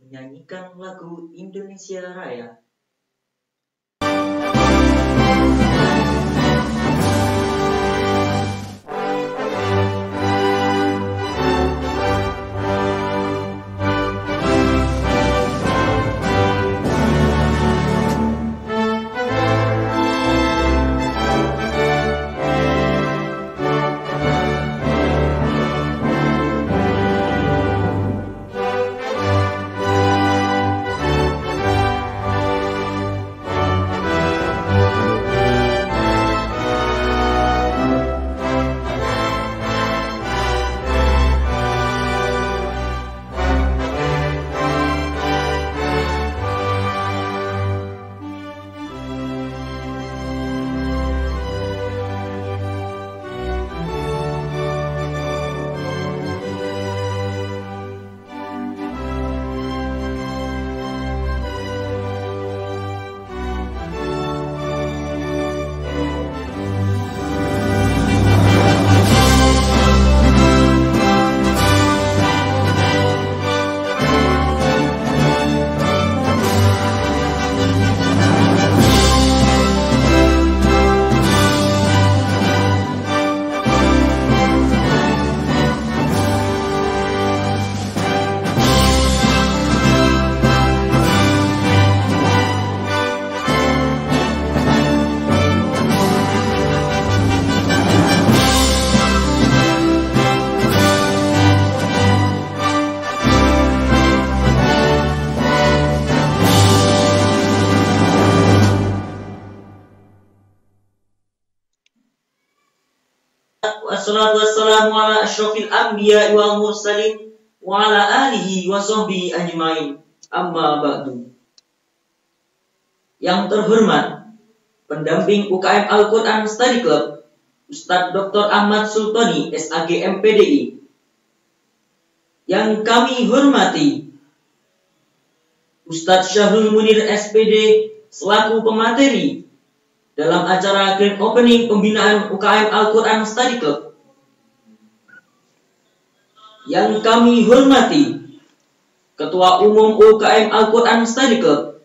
menyanyikan lagu Indonesia Raya. Wassalatu wassalamu ala asyrafil anbiya wal mursalin wa ala alihi wa sahbihi ajmain. Amma ba'du. Yang terhormat pendamping UKM Al-Quran Study Club Ustadz Dr. Ahmad Sultani SAG MPDI. Yang kami hormati Ustadz Syahrul Munir SPD selaku pemateri dalam acara Grand Opening Pembinaan UKM Al-Quran Study Club. Yang kami hormati Ketua Umum UKM Al-Quran Study Club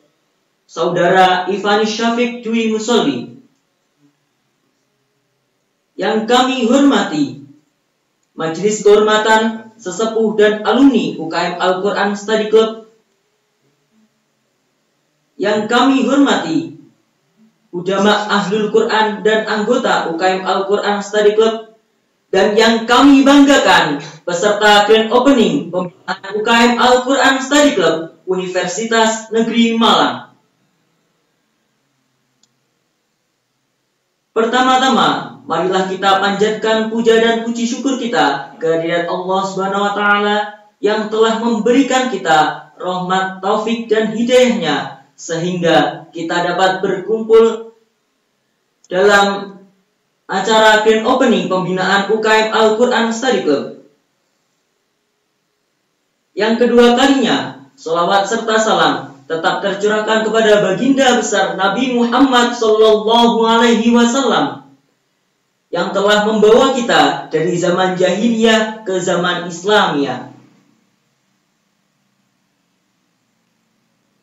Saudara Ifani Syafiq Dwi Musolli. Yang kami hormati Majelis Kehormatan Sesepuh dan Alumni UKM Al-Quran Study Club. Yang kami hormati Ulama Ahlul Quran dan anggota UKM Al-Quran Study Club. Dan yang kami banggakan peserta Grand Opening Pembinaan UKM Al-Quran Study Club Universitas Negeri Malang. Pertama-tama, marilah kita panjatkan puja dan puji syukur kita kehadirat Allah Subhanahu wa taala yang telah memberikan kita rahmat, taufik dan hidayahnya sehingga kita dapat berkumpul dalam acara Grand Opening Pembinaan UKM Al-Quran Study Club. Yang kedua kalinya, sholawat serta salam tetap tercurahkan kepada baginda besar Nabi Muhammad SAW yang telah membawa kita dari zaman jahiliyah ke zaman Islamiyah.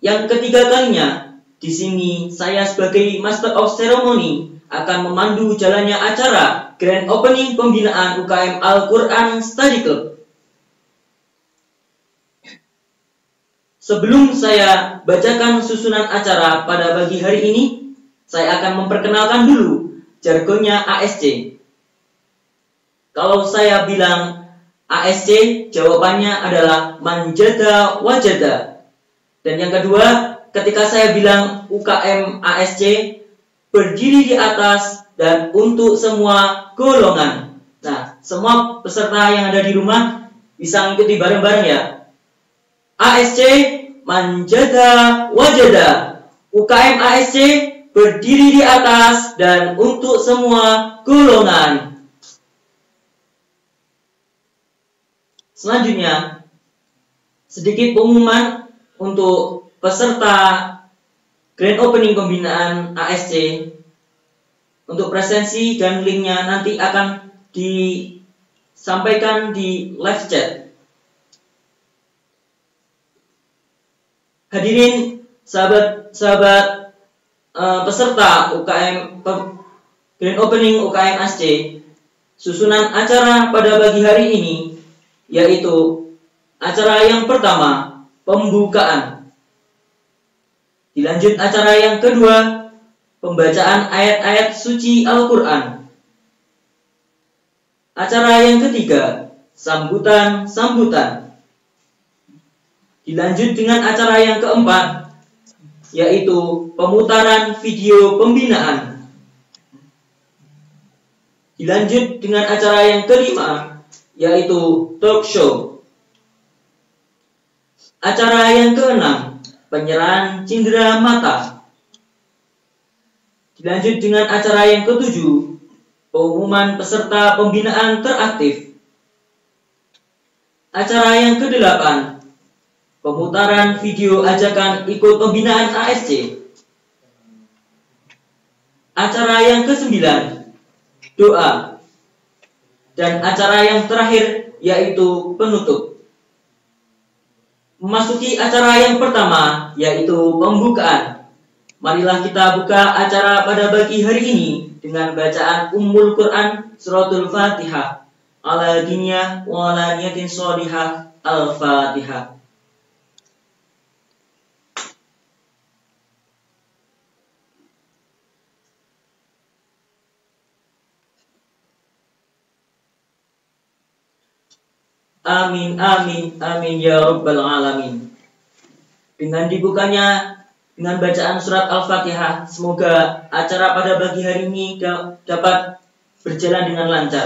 Yang ketiga kalinya, di sini saya sebagai Master of Ceremony akan memandu jalannya acara Grand Opening Pembinaan UKM Al-Quran Study Club. Sebelum saya bacakan susunan acara pada pagi hari ini, saya akan memperkenalkan dulu jargonnya ASC. Kalau saya bilang ASC, jawabannya adalah manjada wajada. Dan yang kedua, ketika saya bilang UKM ASC, berdiri di atas dan untuk semua golongan. Nah, semua peserta yang ada di rumah bisa mengikuti bareng-bareng ya. ASC manjada wajada. UKM ASC berdiri di atas dan untuk semua golongan. Selanjutnya, sedikit pengumuman untuk peserta Grand Opening Pembinaan ASC. Untuk presensi dan linknya nanti akan disampaikan di live chat. Hadirin sahabat-sahabat peserta UKM Grand Opening UKM ASC, susunan acara pada pagi hari ini yaitu acara yang pertama, pembukaan. Dilanjut acara yang kedua, pembacaan ayat-ayat suci Al-Quran. Acara yang ketiga, sambutan-sambutan. Dilanjut dengan acara yang keempat, yaitu pemutaran video pembinaan. Dilanjut dengan acara yang kelima, yaitu talk show. Acara yang keenam, penyerahan cindera mata. Dilanjut dengan acara yang ketujuh, pengumuman peserta pembinaan teraktif. Acara yang kedelapan, pemutaran video ajakan ikut pembinaan ASC. Acara yang kesembilan, doa. Dan acara yang terakhir yaitu penutup. Memasuki acara yang pertama yaitu pembukaan. Marilah kita buka acara pada pagi hari ini dengan bacaan Ummul Quran Suratul Fatihah. Ala diniyah wa ala niyatin sholihah. Al-Fatihah. Amin, amin, amin ya rabbal alamin. Dengan dibukanya dengan bacaan surat Al-Fatihah, semoga acara pada pagi hari ini dapat berjalan dengan lancar.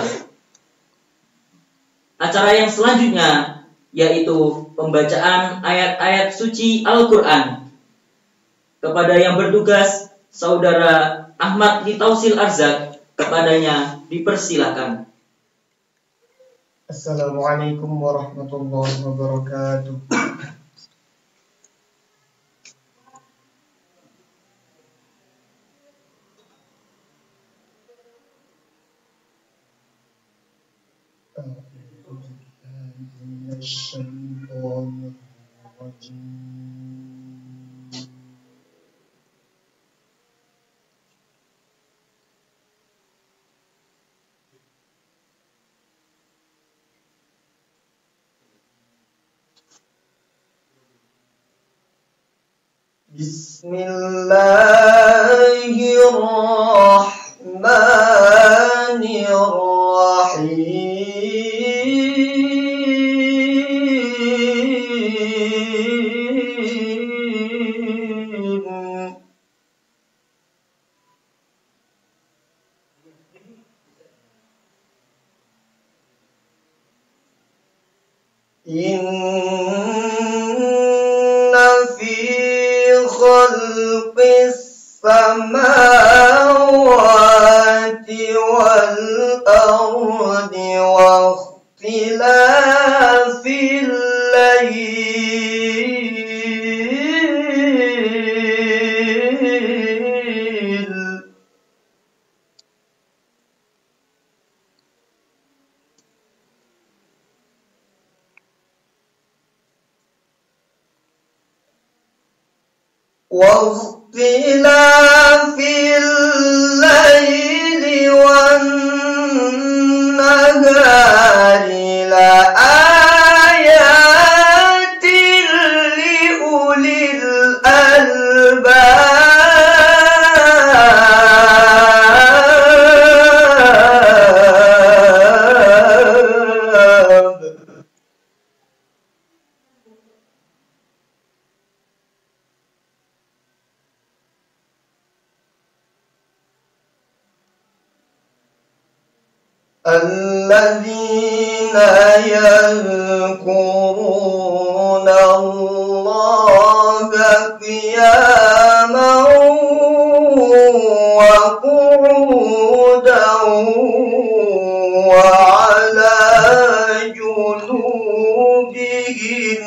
Acara yang selanjutnya yaitu pembacaan ayat-ayat suci Al-Quran. Kepada yang bertugas, Saudara Ahmad Litausil Arzak, kepadanya dipersilakan. Assalamualaikum warahmatullahi wabarakatuh. Bismillahirrahmanirrahim. Inna fi khalqis samawati wal ardi wa ikhtilafil lail واختلاف الليل والنهار لآيات لأولي الألباب. الذين يذكرون الله قياما وقعودا وعلى جنوبهم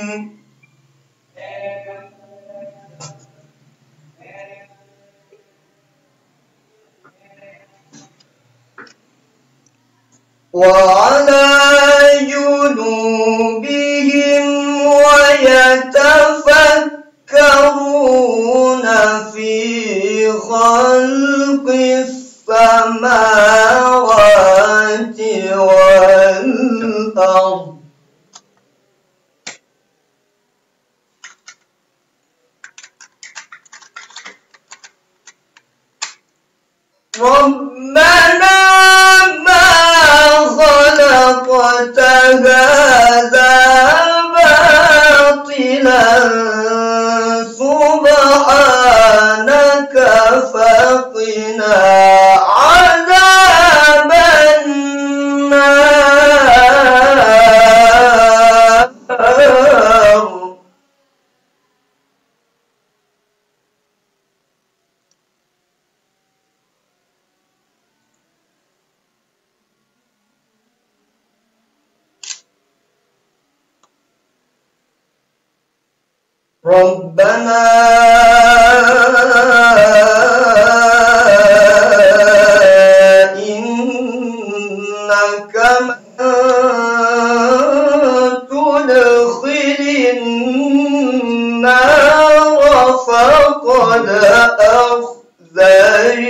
ويتفكرون ربنا ما خلقت هذا باطلا سبحانك فقنا عذاب النار ربنا إنك من تدخل النار فقد أخزيته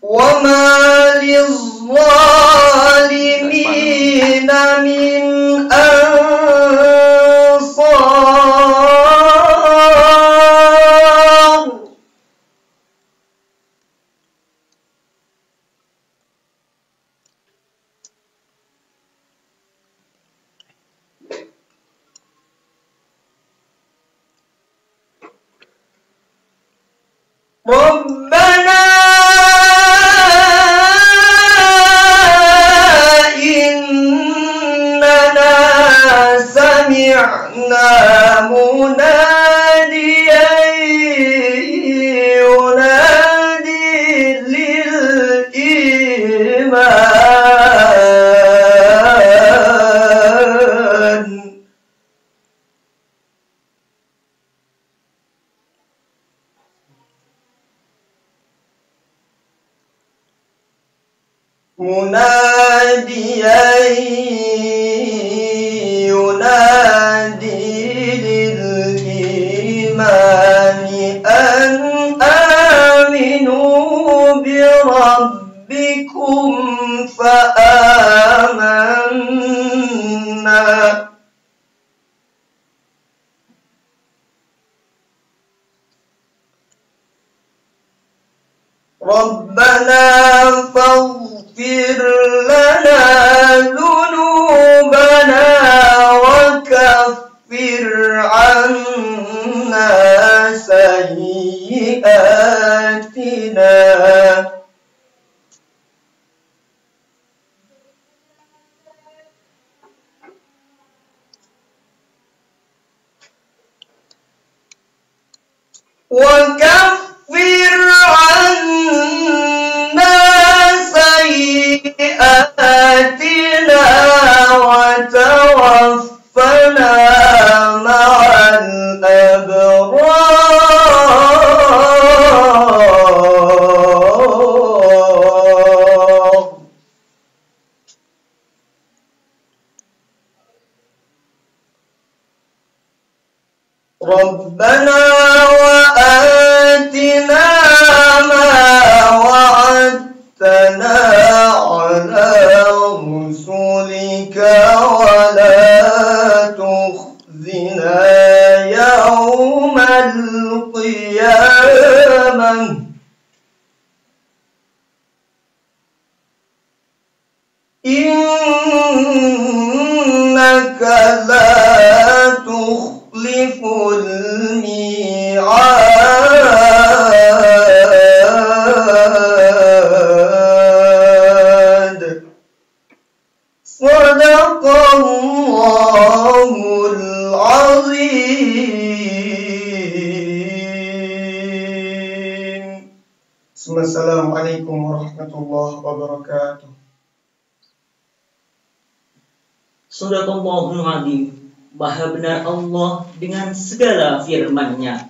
وما للظالمين من أنصار ربنا سمعنا مناديا ينادي للإيمان مناديا ينادي للإيمان أن آمنوا بربكم فآمنا ربنا فاغفر لنا ذنوبنا وكفر عنا سيئاتنا وكفر عنا سيئاتنا وتوفنا مع الأبرار ربنا وآتنا ما وعدتنا على رسلك ولا تخزنا يوم القيامة إنك لا تخلف الميعاد صدق الله العظيم. السلام عليكم ورحمة الله وبركاته. Sadaqallahul Adzim. Maha benar Allah dengan segala firman-Nya.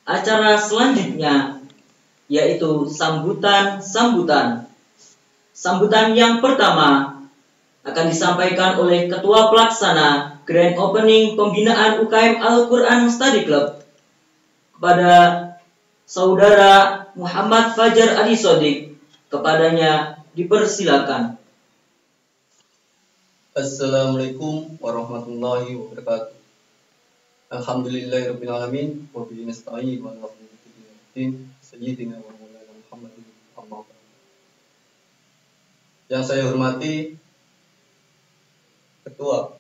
Acara selanjutnya yaitu sambutan-sambutan. Sambutan yang pertama akan disampaikan oleh Ketua Pelaksana Grand Opening Pembinaan UKM Al-Quran Study Club kepada Saudara Muhammad Fajar Adi Sodik. Kepadanya dipersilakan. Assalamualaikum warahmatullahi wabarakatuh. Alhamdulillahirrabbilalamin. Wa bihi nasta'in wa ala alihi sayyidina wa maulana Muhammadin amma ba'd. Yang saya hormati Ketua,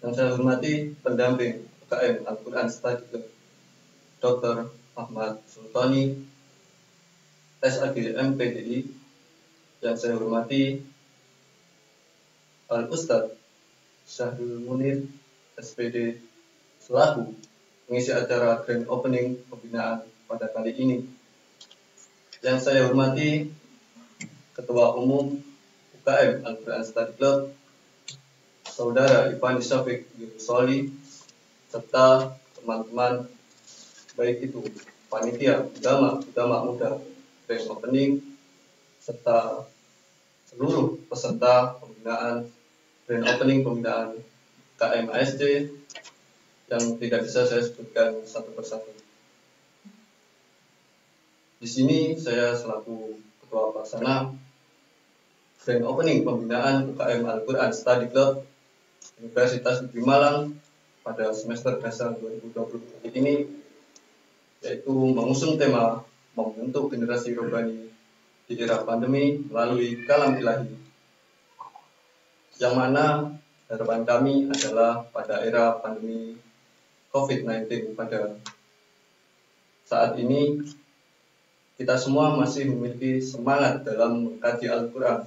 yang saya hormati pendamping UKM Al-Quran Study Club Dr. Ahmad Sultani, SAG MPDI, yang saya hormati Al-Ustadz Syahrul Munir, SPD, selaku mengisi acara Grand Opening pembinaan pada kali ini. Yang saya hormati Ketua Umum UKM Al-Quran Study Club, Saudara Ivan Syafiq Yusoli, serta teman-teman baik itu panitia udama muda Grand Opening, serta seluruh peserta pembinaan Grand Opening pembinaan KMASC yang tidak bisa saya sebutkan satu persatu. Di sini saya selaku Ketua Pelaksana Grand Opening pembinaan UKM Al-Quran Study Club Universitas Negeri Malang pada semester dasar 2020 ini, yaitu mengusung tema membentuk generasi rohani di era pandemi melalui kalam ilahi, yang mana harapan kami adalah pada era pandemi COVID-19 pada saat ini kita semua masih memiliki semangat dalam mengkaji Al-Quran,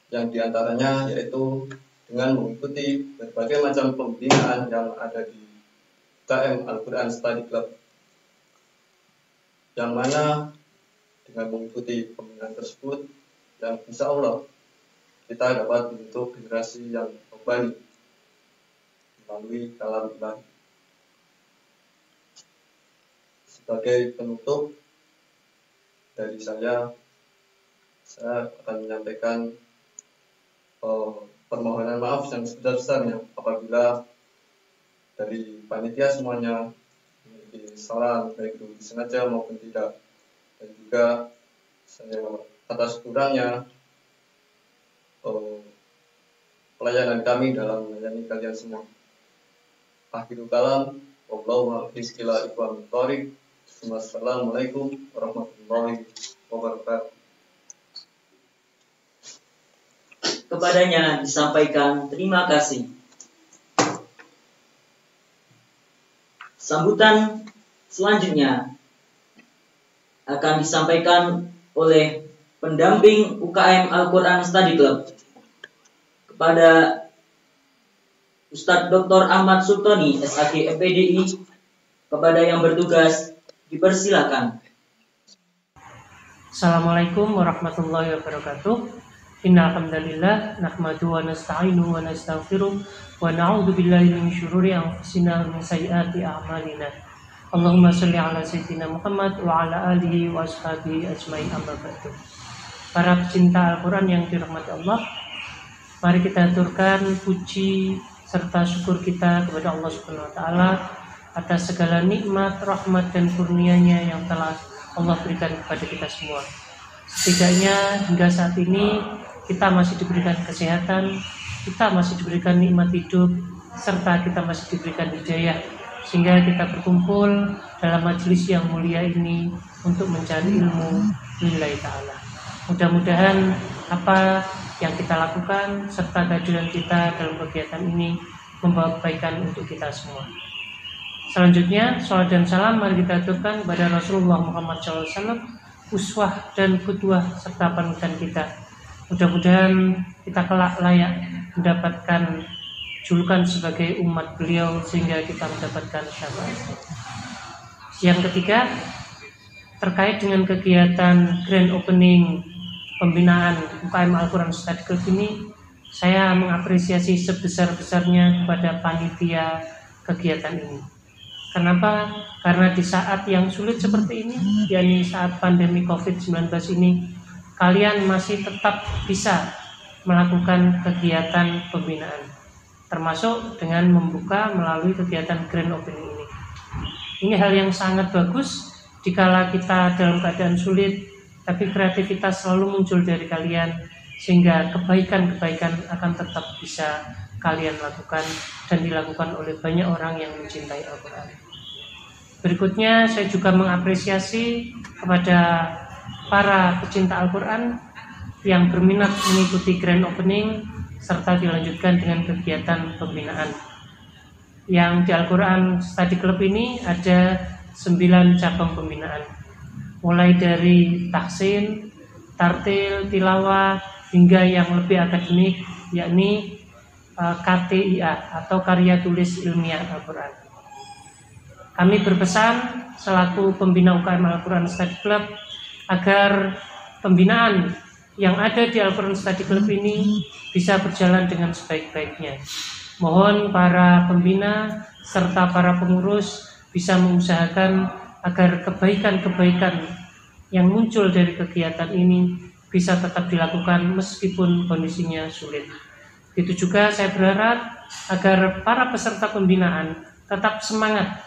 yang diantaranya yaitu dengan mengikuti berbagai macam pembinaan yang ada di UKM Al-Quran Study Club, yang mana dengan mengikuti pembinaan tersebut, yang insya Allah kita dapat membentuk generasi yang rohani melalui kalam ilahi. Sebagai penutup dari saya akan menyampaikan permohonan maaf yang sebesar-besarnya apabila dari panitia semuanya memiliki kesalahan baik itu disengaja maupun tidak, dan juga saya atas kurangnya pelayanan kami dalam melayani kalian semua. Akhirul kalam, wallahu a'lam. Wassalamualaikum warahmatullahi wabarakatuh. Kepadanya disampaikan terima kasih. Sambutan selanjutnya akan disampaikan oleh pendamping UKM Al-Quran Study Club kepada Ustadz Dr. Ahmad Sultani, SAG MPDI. Kepada yang bertugas dipersilakan. Assalamualaikum warahmatullahi wabarakatuh. Innal hamdalillah nahmaduhu wa nasta'inu wa nastaghfiruh wa na'udzu billahi min syururi anfusina wa min sayyiati a'malina. Allahumma shalli ala sayyidina Muhammad wa ala alihi wa ashabihi ajmain, amma ba'du. Para pecinta Al-Quran yang dirahmati Allah, mari kita aturkan puji serta syukur kita kepada Allah Subhanahu wa taala atas segala nikmat, rahmat dan kurnia-Nya yang telah Allah berikan kepada kita semua. Setidaknya hingga saat ini kita masih diberikan kesehatan, kita masih diberikan nikmat hidup, serta kita masih diberikan hidayah, sehingga kita berkumpul dalam majelis yang mulia ini untuk mencari ilmu lillahi ta'ala. Mudah-mudahan apa yang kita lakukan serta kehadiran kita dalam kegiatan ini membawa kebaikan untuk kita semua. Selanjutnya, salawat dan salam mari kita aturkan kepada Rasulullah Muhammad SAW, uswah dan qudwah serta panutan kita. Mudah-mudahan kita kelak layak mendapatkan julukan sebagai umat beliau sehingga kita mendapatkan syafaat. Yang ketiga, terkait dengan kegiatan Grand Opening pembinaan UKM Al-Quran Study Club ini, saya mengapresiasi sebesar-besarnya kepada panitia kegiatan ini. Kenapa? Karena di saat yang sulit seperti ini, yakni saat pandemi COVID-19 ini, kalian masih tetap bisa melakukan kegiatan pembinaan, termasuk dengan membuka melalui kegiatan Grand Opening ini. Ini hal yang sangat bagus dikala kita dalam keadaan sulit, tapi kreativitas selalu muncul dari kalian, sehingga kebaikan-kebaikan akan tetap bisa kalian lakukan dan dilakukan oleh banyak orang yang mencintai Al-Quran. Berikutnya saya juga mengapresiasi kepada para pecinta Al-Quran yang berminat mengikuti grand opening serta dilanjutkan dengan kegiatan pembinaan. Yang di Al-Quran Study Club ini ada 9 cabang pembinaan, mulai dari tahsin, tartil, tilawah, hingga yang lebih akademik yakni KTIA atau karya tulis ilmiah Al-Quran. Kami berpesan selaku pembina UKM Al-Quran Study Club agar pembinaan yang ada di Al-Quran Study Club ini bisa berjalan dengan sebaik-baiknya. Mohon para pembina serta para pengurus bisa mengusahakan agar kebaikan-kebaikan yang muncul dari kegiatan ini bisa tetap dilakukan meskipun kondisinya sulit. Itu juga saya berharap agar para peserta pembinaan tetap semangat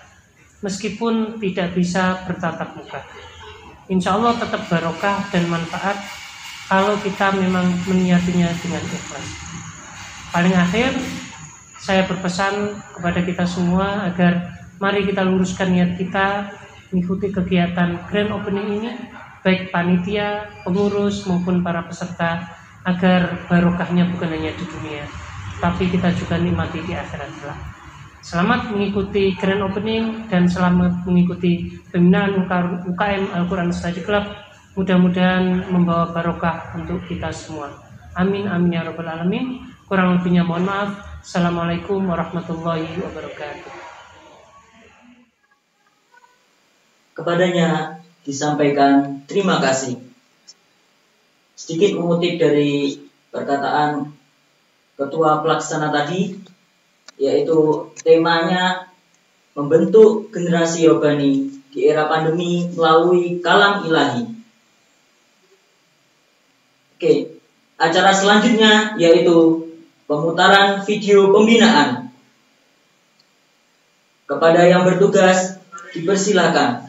meskipun tidak bisa bertatap muka. Insya Allah tetap barokah dan manfaat kalau kita memang meniatinya dengan ikhlas. Paling akhir, saya berpesan kepada kita semua agar mari kita luruskan niat kita mengikuti kegiatan grand opening ini, baik panitia, pengurus maupun para peserta, agar barokahnya bukan hanya di dunia, tapi kita juga nikmati di akhirat kelak. Selamat mengikuti grand opening dan selamat mengikuti pembinaan UKM Al-Quran Study Club. Mudah-mudahan membawa barokah untuk kita semua. Amin amin ya rabbal alamin. Kurang lebihnya mohon maaf. Assalamualaikum warahmatullahi wabarakatuh. Kepadanya disampaikan terima kasih. Sedikit mengutip dari perkataan ketua pelaksana tadi, yaitu temanya membentuk generasi Robani di era pandemi melalui kalam ilahi. Oke, acara selanjutnya yaitu pemutaran video pembinaan. Kepada yang bertugas dipersilakan.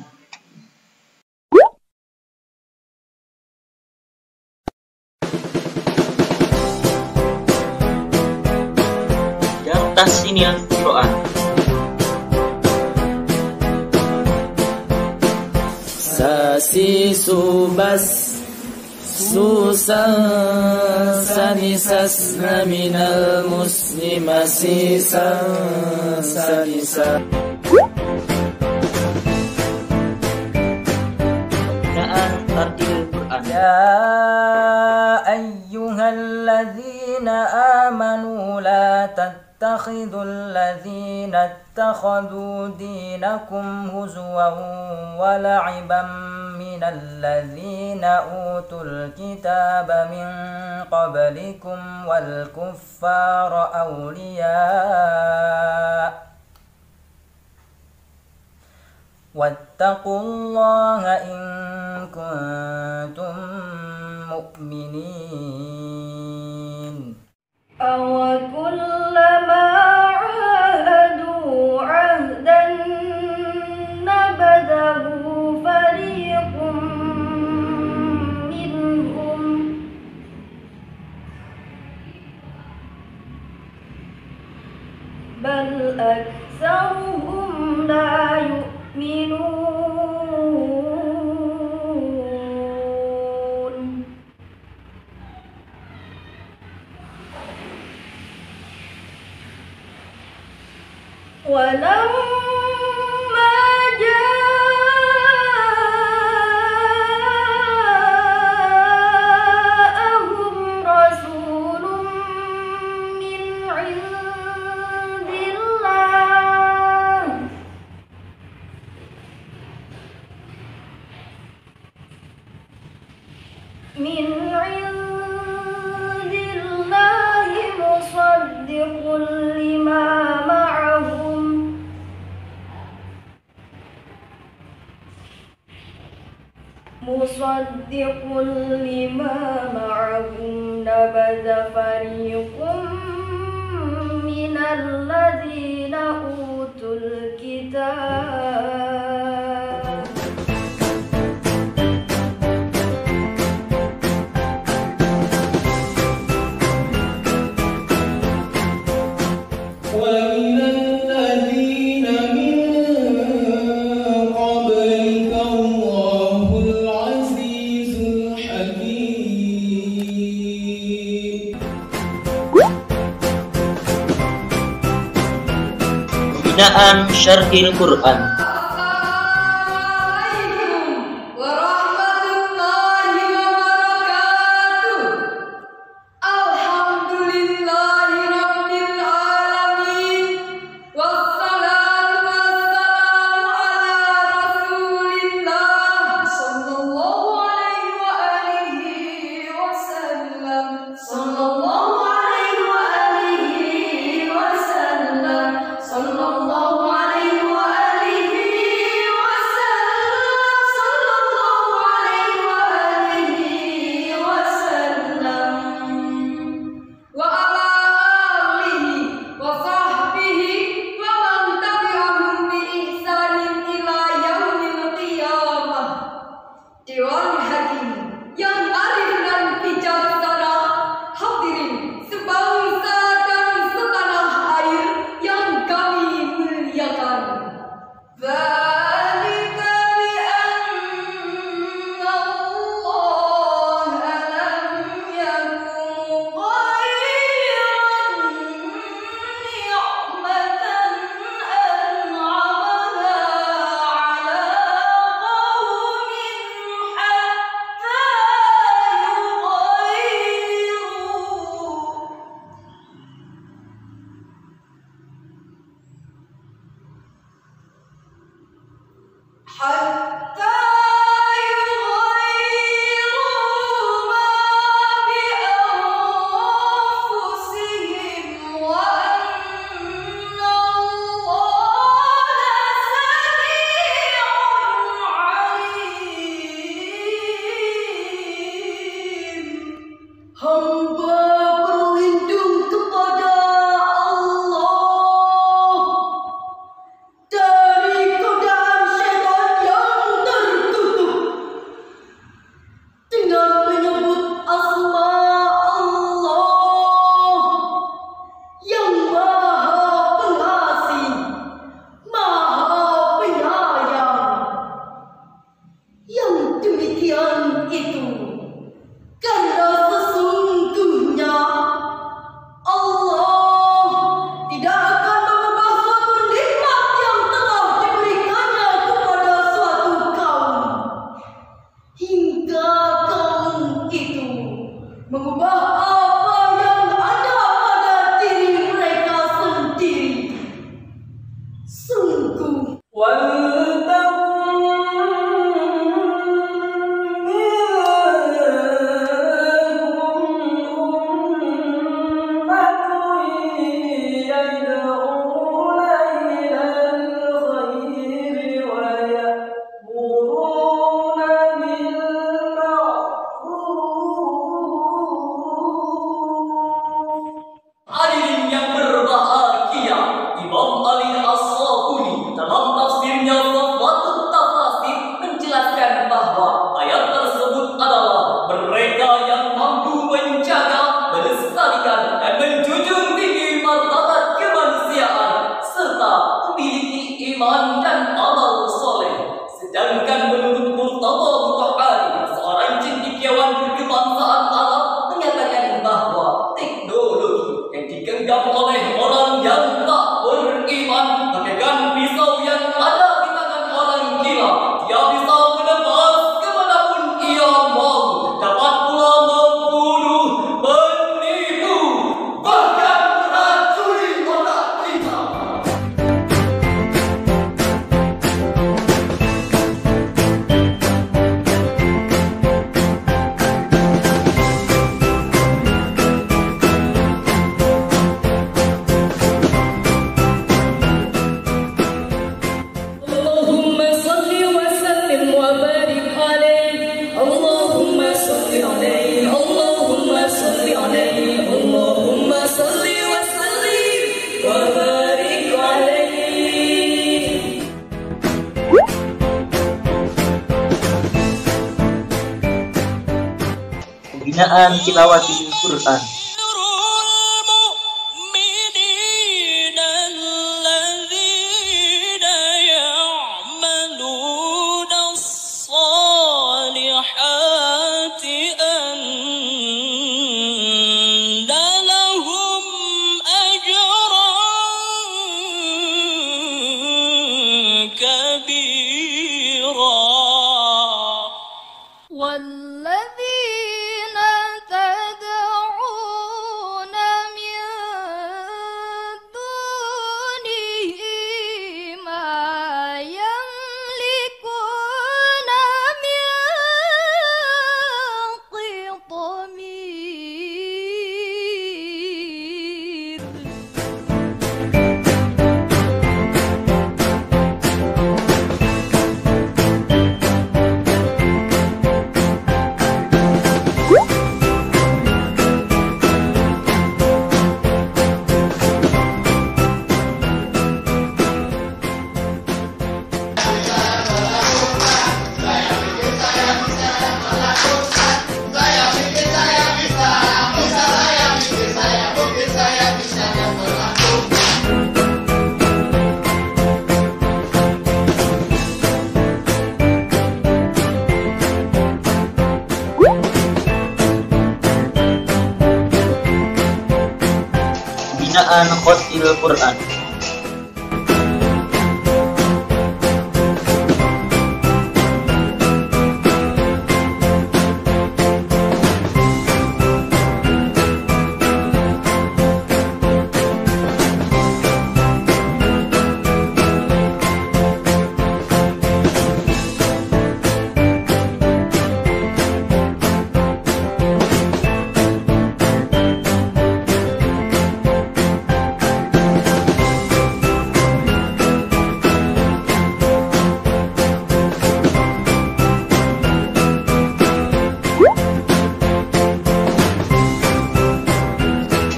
Tasniah Quran. Sasi subas susan sanisasna minal muslima sisan sanisa. Tartil Quran. Ya ayyuhalladzina amanu la اتخذوا الذين اتخذوا دينكم هزوا ولعبا من الذين أوتوا الكتاب من قبلكم والكفار أولياء واتقوا الله إن كنتم مؤمنين. أَوَكُلَّمَا عَاهَدُوا عَهْدًا نَبَذَهُ فَرِيقٌ مِّنْهُمْ بَلْ أَكْثَرُهُمْ لَا يُؤْمِنُونَ. ولما جاءهم رسول من عند الله مصدق لما معهم نبذ فريق من الذين أوتوا الكتاب. Pembinaan Syarhil Quran. Assalamualaikum warahmatullahi wabarakatuh. Alhamdulillahirabbil alamin. Wassalatu wassalamu ala Rasulillah sallallahu alaihi wa alihi wasallam. Sallallahu alaihi wa alihi wasallam. Sallallahu alaihi wa alihi wasallam. Sallallahu alaihi wa alihi wasallam. Wa ala alihi wa sahbihi wa man tabi'ahum bi ihsanin ila yaumil qiyamah. Dewan Hakim yang arif dan bijaksana, hadirin sebangsa dan setanah air yang kami muliakan. Dzalika bi anna Allah lam yakun ghayran ni'matan an'amaha 'ala qaumin hatta yughayyiru ma bi anfusihim wa anna Allaha sami'un 'alim. Hamba berlindung kepada Allah dari godaan syaitan yang tertutup dengan menyebut asma Allah yang Maha Pengasih, Maha Penyayang. Yang demikian itu karena sesungguhnya Allah tidak akan mengubah suatu nikmat yang telah diberikannya kepada suatu kaum hingga kaum itu mengubah apa yang ada pada diri mereka sendiri. Sungguh hadirin yang berbahagia, Imam Ali As-Sabuni dalam tafsirnya Safwatut Tafasir menjelaskan bahwa ayat tersebut adalah mereka yang mampu menjaga, melestarikan dan menjunjung tinggi martabat kemanusiaan serta memiliki iman dan amal soleh. Sedangkan menurut Murtada Mutahari, seorang cendekiawan kebangsaan Arab, menyatakan bahwa teknologi yang digenggam oleh orang yang tak beriman bagaikan pisau yang ada di tangan orang gila. Dia bisa menebas kemanapun ia mau, dapat pula membunuh, menipu, bahkan meracuni otak kita. Allahumma salli wa sallim wa barik alaihi. Allahumma salli alaihi. Allahumma salli alaihi. Allahumma salli wa sallim wa barik alaihi. Pembinaan Tilawatil Quran. المؤمنين الذين يعملون الصالحات أن لهم أجرا والذين تدعون من دونه ما يملكون من قطمير. Pembinaan Khotil Quran.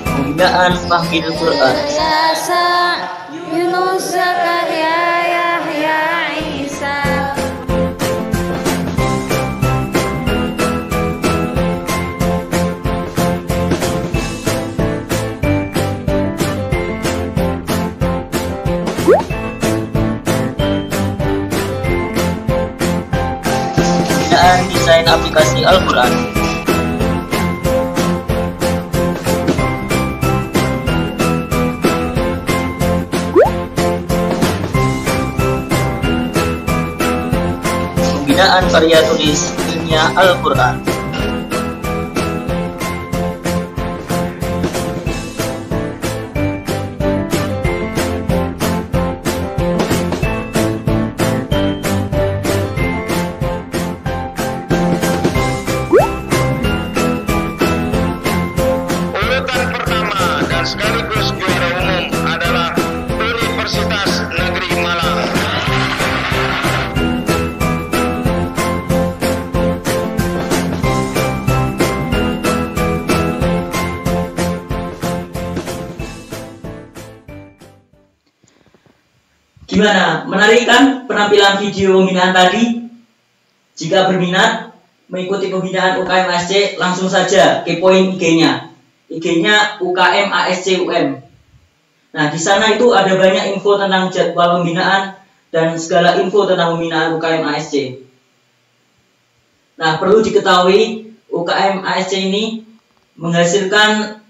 Pembinaan Fahmil Quran. Yasa Yunus Zakaria Yahya Isa. Pembinaan Desain Aplikasi Al-Quran. Pembinaan Karya Tulis Ilmiah Al-Quran. Urutan pertama dan sekaligus juara umum adalah Universitas Negeri Malang. Gimana? Menarik kan penampilan video pembinaan tadi? Jika berminat mengikuti pembinaan UKM ASC, langsung saja kepoin IG-nya. IG-nya UKM ASC UM. Nah, di sana itu ada banyak info tentang jadwal pembinaan dan segala info tentang pembinaan UKM ASC. Nah, perlu diketahui UKM ASC ini menghasilkan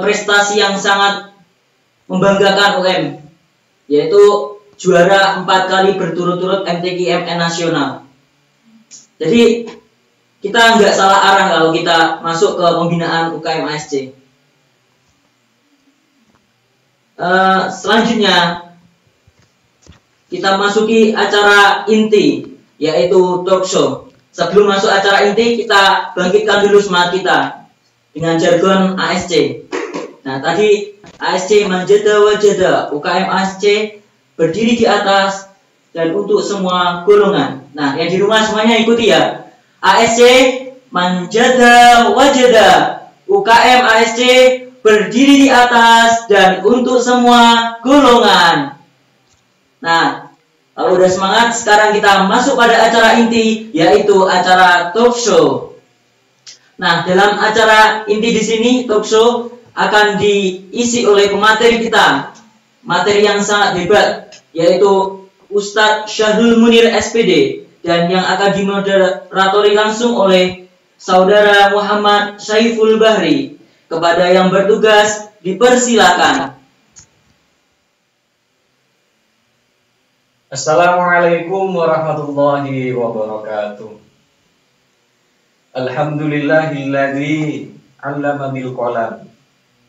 prestasi yang sangat membanggakan UM, yaitu juara 4 kali berturut-turut MTQ-MN nasional. Jadi kita nggak salah arah kalau kita masuk ke pembinaan UKM ASC. Selanjutnya kita masuki acara inti, yaitu talk show. Sebelum masuk acara inti, kita bangkitkan dulu semangat kita dengan jargon ASC. Nah, tadi ASC manjada wajada, UKM ASC berdiri di atas dan untuk semua golongan. Nah, yang di rumah semuanya ikuti ya. ASC manjada wajada, UKM ASC berdiri di atas dan untuk semua golongan. Nah, kalau udah semangat, sekarang kita masuk pada acara inti, yaitu acara talk show. Nah, dalam acara inti di sini, talk show akan diisi oleh pemateri kita, materi yang sangat hebat, yaitu Ustadz Syahrul Munir SPD, dan yang akan dimoderatori langsung oleh Saudara Muhammad Saiful Bahri. Kepada yang bertugas, dipersilakan. Assalamualaikum warahmatullahi wabarakatuh. Alhamdulillahilladzi 'allama bil qalam,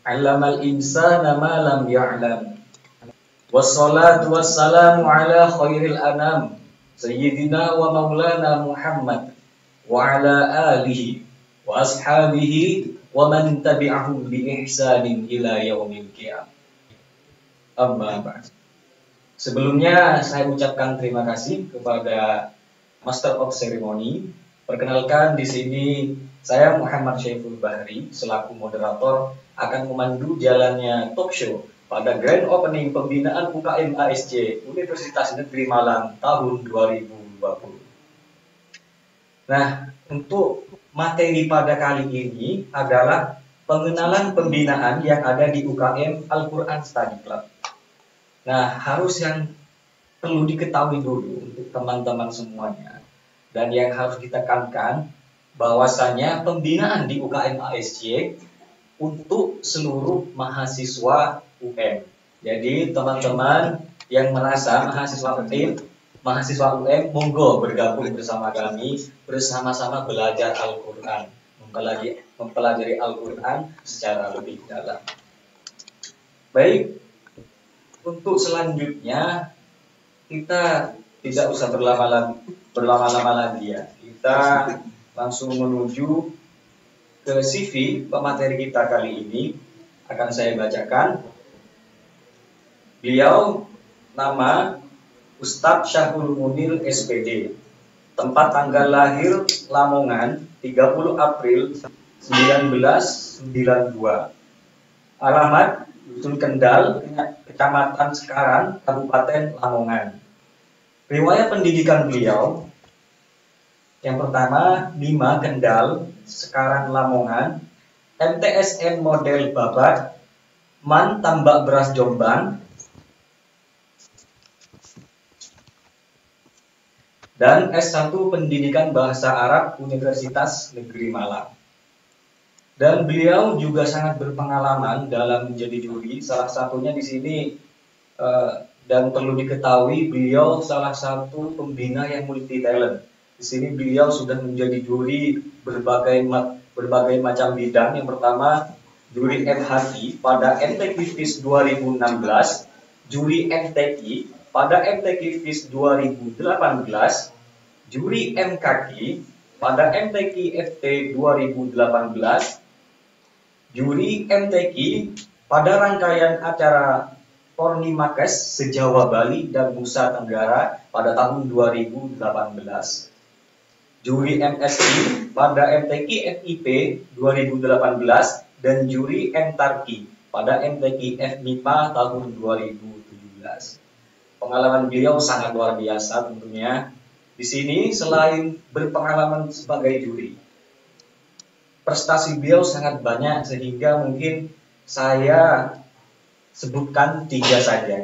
'allamal insana ma lam ya'lam. Wassalatu wassalamu ala khairil anam, sayyidina wa maulana Muhammad wa ala alihi wa ashabihi wa man tabi'ahum bi ihsanin ila yaumil qiyamah. Amma ba'd. Sebelumnya saya ucapkan terima kasih kepada Master of Ceremony. Perkenalkan, di sini saya Muhammad Syaiful Bahri selaku moderator akan memandu jalannya talk show pada Grand Opening Pembinaan UKM ASC Universitas Negeri Malang tahun 2020. Nah, untuk materi pada kali ini adalah pengenalan pembinaan yang ada di UKM Al-Quran Study Club. Nah, harus yang perlu diketahui dulu untuk teman-teman semuanya, dan yang harus ditekankan bahwasanya pembinaan di UKM ASC untuk seluruh mahasiswa UM. Jadi teman-teman yang merasa mahasiswa UM, monggo bergabung bersama kami, bersama-sama belajar Al-Quran, mempelajari Al-Quran secara lebih dalam. Baik, untuk selanjutnya kita tidak usah berlama-lama lagi ya. Kita langsung menuju ke CV pemateri kita kali ini. Akan saya bacakan. Beliau nama Ustadz Syahrul Munir SPD. Tempat tanggal lahir Lamongan 30 April 1992. Alamat Dusun Kendal, Kecamatan Sekarang, Kabupaten Lamongan. Riwayat pendidikan beliau, yang pertama 5 Kendal, Sekarang Lamongan, MTSN model Babat, MAN Tambak Beras Jombang, dan S1 Pendidikan Bahasa Arab Universitas Negeri Malang. Dan beliau juga sangat berpengalaman dalam menjadi juri. Salah satunya di sini dan perlu diketahui, beliau salah satu pembina yang multi talent. Di sini beliau sudah menjadi juri berbagai macam bidang. Yang pertama, juri MHI pada MTQ FIS 2016, juri MTQ pada MTQ FIS 2018, juri MKQ pada MTQ FT 2018, juri MTQ pada rangkaian acara Pornimakes se-Jawa Bali dan Nusa Tenggara pada tahun 2018. Juri MSI pada MTQ FIP 2018 dan juri MTARKI pada MTQ FMIPA tahun 2017. Pengalaman beliau sangat luar biasa tentunya. Di sini selain berpengalaman sebagai juri, prestasi beliau sangat banyak sehingga mungkin saya sebutkan 3 saja.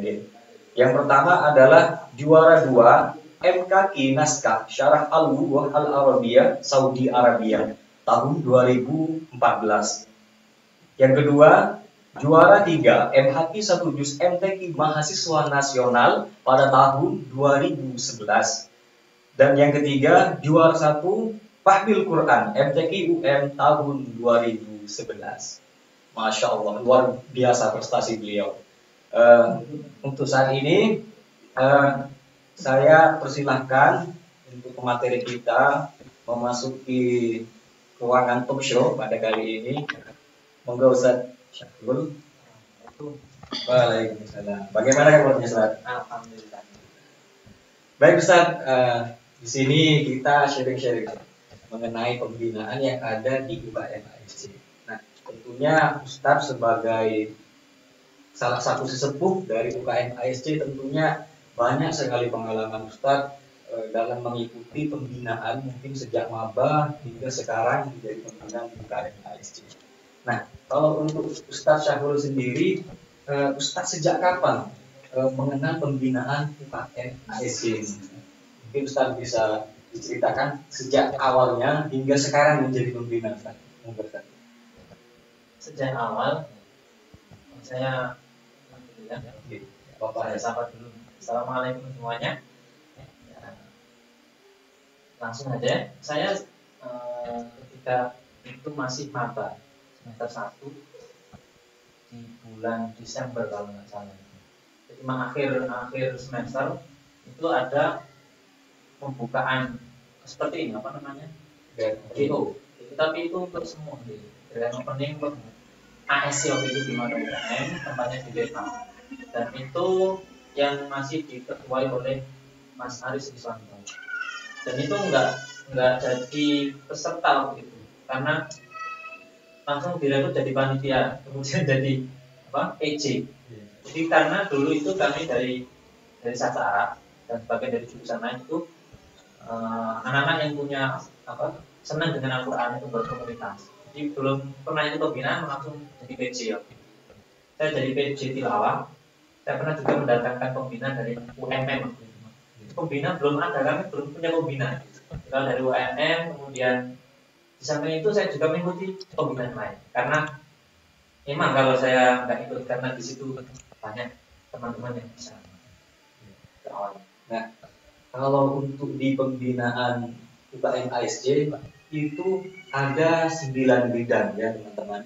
Yang pertama adalah juara 2 MKQ Naskah Syarah Al-Lughah Al-Arabiyah Saudi Arabia tahun 2014. Yang kedua, juara 3 MHQ 1 Juz MTQ Mahasiswa Nasional pada tahun 2011. Dan yang ketiga, juara 1 Fahmil Quran MTQ UM tahun 2011. Masya Allah, luar biasa prestasi beliau. Untuk saat ini, saya persilahkan untuk pemateri kita memasuki ruangan talk show pada kali ini. Monggo Ustaz Syahrul. Waalaikumsalam. Bagaimana kabarnya Ustaz? Alhamdulillah. Baik Ustaz, di sini kita sharing-sharing mengenai pembinaan yang ada di UKM ASC. Nah, tentunya Ustaz sebagai salah satu sesepuh dari UKM ASC tentunya banyak sekali pengalaman Ustaz dalam mengikuti pembinaan mungkin sejak maba hingga sekarang menjadi pembina di UKM ASC. Nah, kalau untuk Ustaz Syahrul sendiri, Ustaz sejak kapan mengenal pembinaan UKM ASC? Mungkin Ustaz bisa diceritakan sejak awalnya hingga sekarang menjadi pembina Ustaz. Sejak awal saya Bapak sahabat dulu. Assalamualaikum semuanya. Ya, langsung aja. Saya ketika ketika itu masih maba semester 1 di bulan Desember kalau nggak salah. Jadi akhir semester itu ada pembukaan seperti ini, apa namanya, GO. Tapi itu untuk semua, grand opening untuk ASC waktu itu di Mata UKM, tempatnya di Depok. Dan itu yang masih diketuai oleh Mas Aris Iswanto. Dan itu nggak jadi peserta waktu itu, karena langsung direkrut jadi panitia, kemudian jadi PJ. Jadi karena dulu itu kami dari sastra Arab dan sebagian dari jurusan lain itu anak-anak yang punya senang dengan Al-Quran itu berkomunitas. Jadi belum pernah itu pembinaan langsung jadi PJ ya. Saya jadi PJ tilawah. Saya pernah juga mendatangkan pembina dari UMM. Pembina belum ada, kami belum punya pembina. Kalau dari UMM, kemudian di samping itu saya juga mengikuti pembinaan lain. Karena memang kalau saya nggak ikut, karena di situ banyak teman-teman yang bisa. Nah, kalau untuk di pembinaan UKM ASC itu ada 9 bidang ya teman-teman.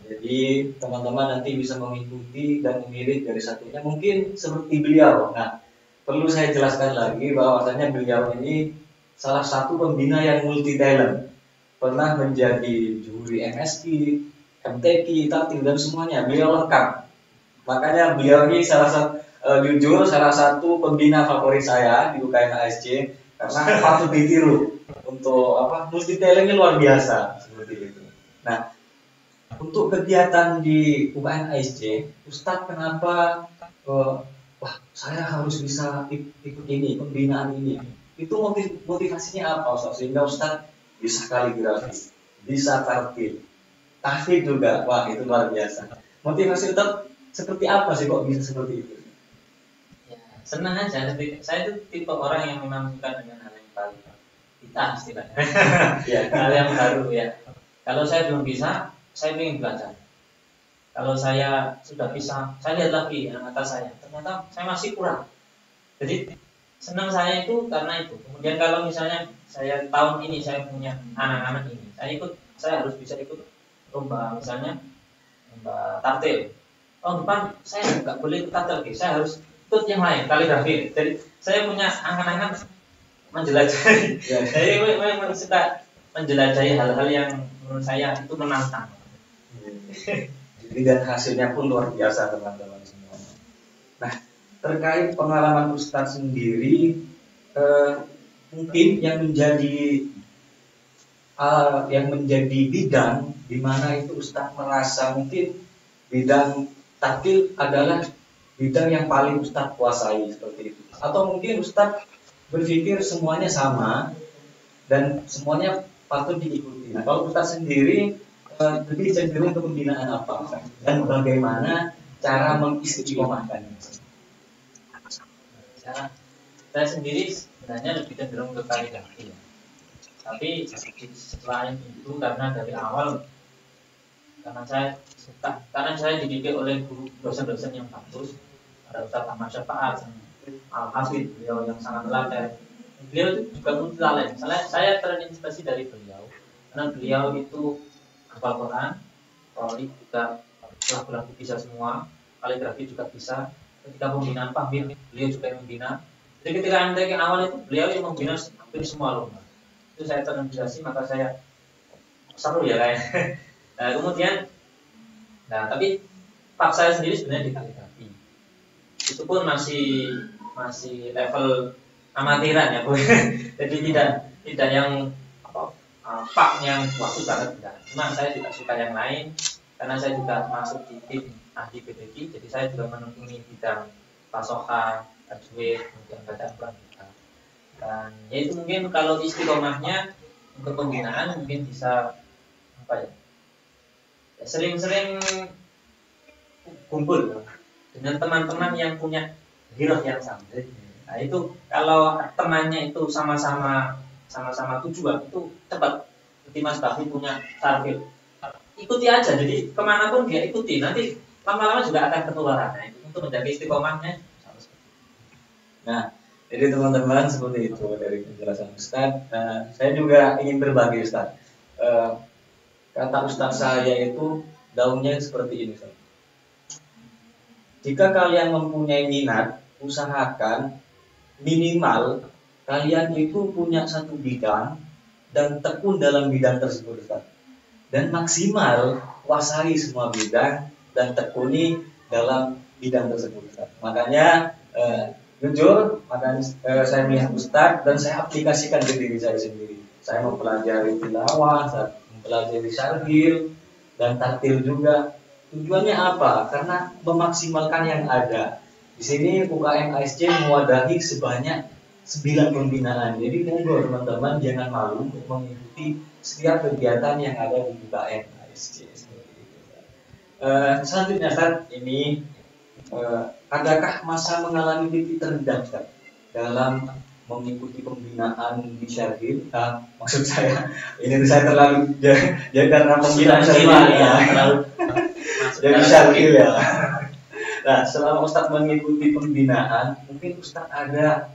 Jadi teman-teman nanti bisa mengikuti dan memilih dari satunya, mungkin seperti beliau. Nah, perlu saya jelaskan lagi bahwasanya beliau ini salah satu pembina yang multi talent, pernah menjadi juri MSI, MTQ, Tatil dan semuanya beliau lengkap. Makanya beliau ini jujur salah satu pembina favorit saya di UKM ASC karena patut ditiru untuk multi talentnya luar biasa seperti itu. Nah, untuk kegiatan di UKM ASC, Ustadz kenapa saya harus bisa ikut ini, pembinaan ini? Itu motivasinya apa Ustadz? Sehingga Ustadz bisa kaligrafi, bisa tartil, tahfidz juga, wah itu luar biasa. Motivasi Ustadz seperti apa sih kok bisa seperti itu? Ya, senang aja. Saya itu tipe orang yang memang suka dengan hal yang baru. Kita istilahnya. Hal yang baru ya. Kalau saya belum bisa, saya ingin belajar. Kalau saya sudah bisa, saya lihat lagi yang atas saya. Ternyata saya masih kurang. Jadi senang saya itu karena itu. Kemudian kalau misalnya saya tahun ini saya punya anak-anak ini, saya harus bisa ikut lomba, misalnya lomba tartil. Tahun depan saya nggak boleh ikut tartil, saya harus ikut yang lain, kaligrafi. Jadi saya punya angan-angan menjelajahi. Jadi memang suka menjelajahi hal-hal yang menurut saya itu menantang. Jadi dan hasilnya pun luar biasa teman-teman semua. Nah, terkait pengalaman Ustadz sendiri, mungkin yang menjadi bidang di mana itu Ustadz merasa mungkin bidang takil adalah bidang yang paling Ustadz kuasai seperti itu. Atau mungkin Ustadz berpikir semuanya sama dan semuanya patut diikuti. Nah, kalau Ustadz sendiri lebih cenderung ke pembinaan apa dan bagaimana cara mengistiqomahkannya? Saya sendiri sebenarnya lebih cenderung ke kaligrafi ya. Tapi selain itu karena dari awal karena saya dididik oleh guru dosen-dosen yang bagus, ada Ustadz Ahmad Syafaat, Al-Hafidh, beliau yang sangat telaten. Beliau itu juga multi talent. Saya terinspirasi dari beliau karena beliau itu hafal Quran, Tolik juga, lagu-lagu bisa semua, kaligrafi juga bisa. Ketika pembinaan Fahmi, beliau juga yang membina. Jadi ketika MTQ awal itu beliau yang membina hampir semua lomba. Itu saya terinspirasi, maka saya seru ya kayaknya. Nah kemudian, tapi pak saya sendiri sebenarnya di kaligrafi. Itu pun masih level amatiran ya, Bu. Jadi tidak yang pak yang waktu banget enggak. Cuma saya juga suka yang lain karena saya juga masuk di tim ahli PPG, jadi saya juga menekuni bidang pasokan, tajwid, kemudian bacaan Quran juga. Dan ya itu mungkin kalau istiqomahnya untuk pembinaan mungkin bisa sering-sering kumpul dengan teman-teman yang punya giroh yang sama. Nah itu kalau temannya itu sama-sama tujuan itu cepat. Seperti Mas Bafi punya target, ikuti aja. Jadi kemanapun dia ikuti, nanti lama-lama juga akan ketularan. Nah, itu untuk menjaga istiqomahnya. Nah, jadi teman-teman seperti itu dari penjelasan Ustadz. Saya juga ingin berbagi Ustadz. kata Ustaz saya itu daunnya seperti ini. Jika kalian mempunyai minat, usahakan minimal kalian itu punya satu bidang dan tekun dalam bidang tersebut, Ustaz. Dan maksimal kuasai semua bidang dan tekuni dalam bidang tersebut, Ustaz. Makanya jujur, saya melihat Ustaz dan saya aplikasikan ke diri saya sendiri. Saya mempelajari tilawah, saya mempelajari syarhil dan tartil juga. Tujuannya apa? Karena memaksimalkan yang ada. Di sini UKM ASC mewadahi sebanyak 9 pembinaan. Jadi monggo teman-teman jangan malu untuk mengikuti setiap kegiatan yang ada di UKM ASC. Selanjutnya Ustaz, ini adakah masa mengalami titik terendah Ustaz dalam mengikuti pembinaan di syarhil? Maksud saya ini saya terlalu karena pembinaan syarhil terlalu jadi syarhil ya. Nah, selama Ustaz mengikuti pembinaan, mungkin Ustaz ada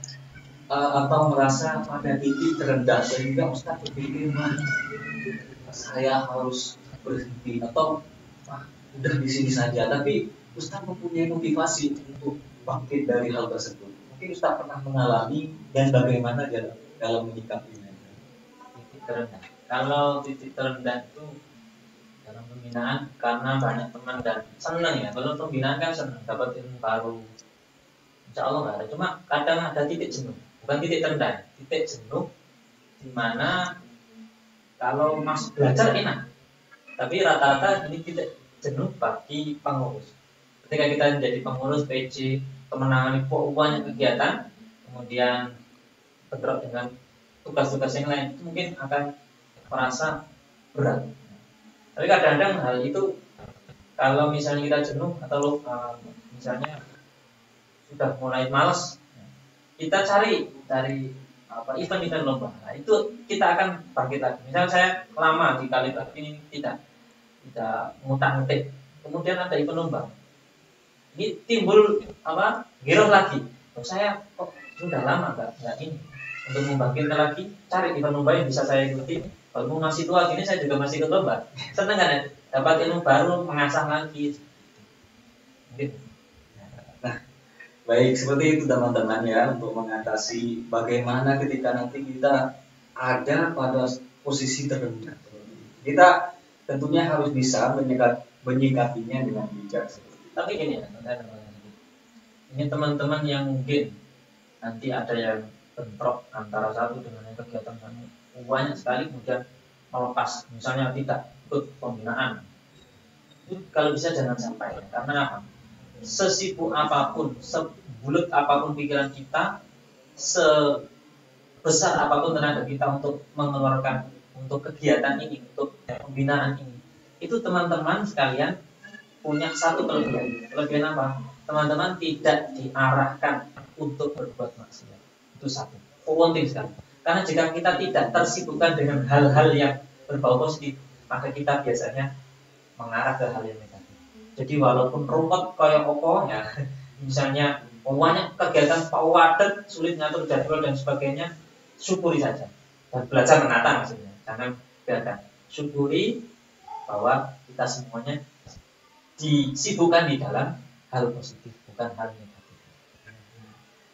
atau merasa pada titik terendah sehingga Ustaz berpikir, saya harus berhenti atau udah di sini saja. Tapi Ustaz mempunyai motivasi untuk bangkit dari hal tersebut. Mungkin Ustaz pernah mengalami dan bagaimana dalam menyikapinya? Titik terendah. Kalau titik terendah itu dalam pembinaan karena banyak teman dan senang ya. Kalau pembinaan kan senang dapat ilmu baru. Insya Allah nggak ada. Cuma kadang ada titik jenuh. Bukan titik terendah, titik jenuh. Dimana kalau masuk belajar enak. Tapi rata-rata ini titik jenuh bagi pengurus. Ketika kita menjadi pengurus PC, menangani banyak kegiatan, kemudian bentrok dengan tugas-tugas yang lain, itu mungkin akan merasa berat. Tapi kadang-kadang hal itu kalau misalnya kita jenuh atau misalnya sudah mulai malas, kita cari event-event lomba. Nah, itu kita akan bangkit lagi. Misalnya saya lama di kali ini tidak ngutak-ngutik, kemudian ada event lomba. Ini timbul giroh lagi. Saya kok sudah lama nggak ini untuk membangkitkan lagi, cari event lomba yang bisa saya ikuti. Kalau masih tua gini saya juga masih ikut lomba. Senang kan ya? Dapat ilmu baru, mengasah lagi. Nah, baik seperti itu teman-teman ya, untuk mengatasi bagaimana ketika nanti kita ada pada posisi terendah. Kita tentunya harus bisa menyikapinya dengan bijak. Tapi gini ya, ini teman-teman yang mungkin nanti ada yang bentrok antara satu dengan yang kegiatan kami banyak sekali, kemudian melepas, misalnya tidak ikut pembinaan. Itu kalau bisa jangan sampai, karena apa? Sesibuk apapun, sebulat apapun pikiran kita, sebesar apapun tenaga kita untuk mengeluarkan untuk kegiatan ini, untuk pembinaan ini, itu teman-teman sekalian punya satu kelebihan. Kelebihan apa? Teman-teman tidak diarahkan untuk berbuat maksiat. Itu satu. Penting sekali. Karena jika kita tidak tersibukkan dengan hal-hal yang berbau positif, maka kita biasanya mengarah ke hal yang negatif. Jadi walaupun rumput kayak opo ya, misalnya banyak kegiatan pawadet, sulit ngatur jadwal dan sebagainya, syukuri saja dan belajar menata maksudnya. Jangan biarkan. Syukuri bahwa kita semuanya disibukkan di dalam hal positif, bukan hal negatif.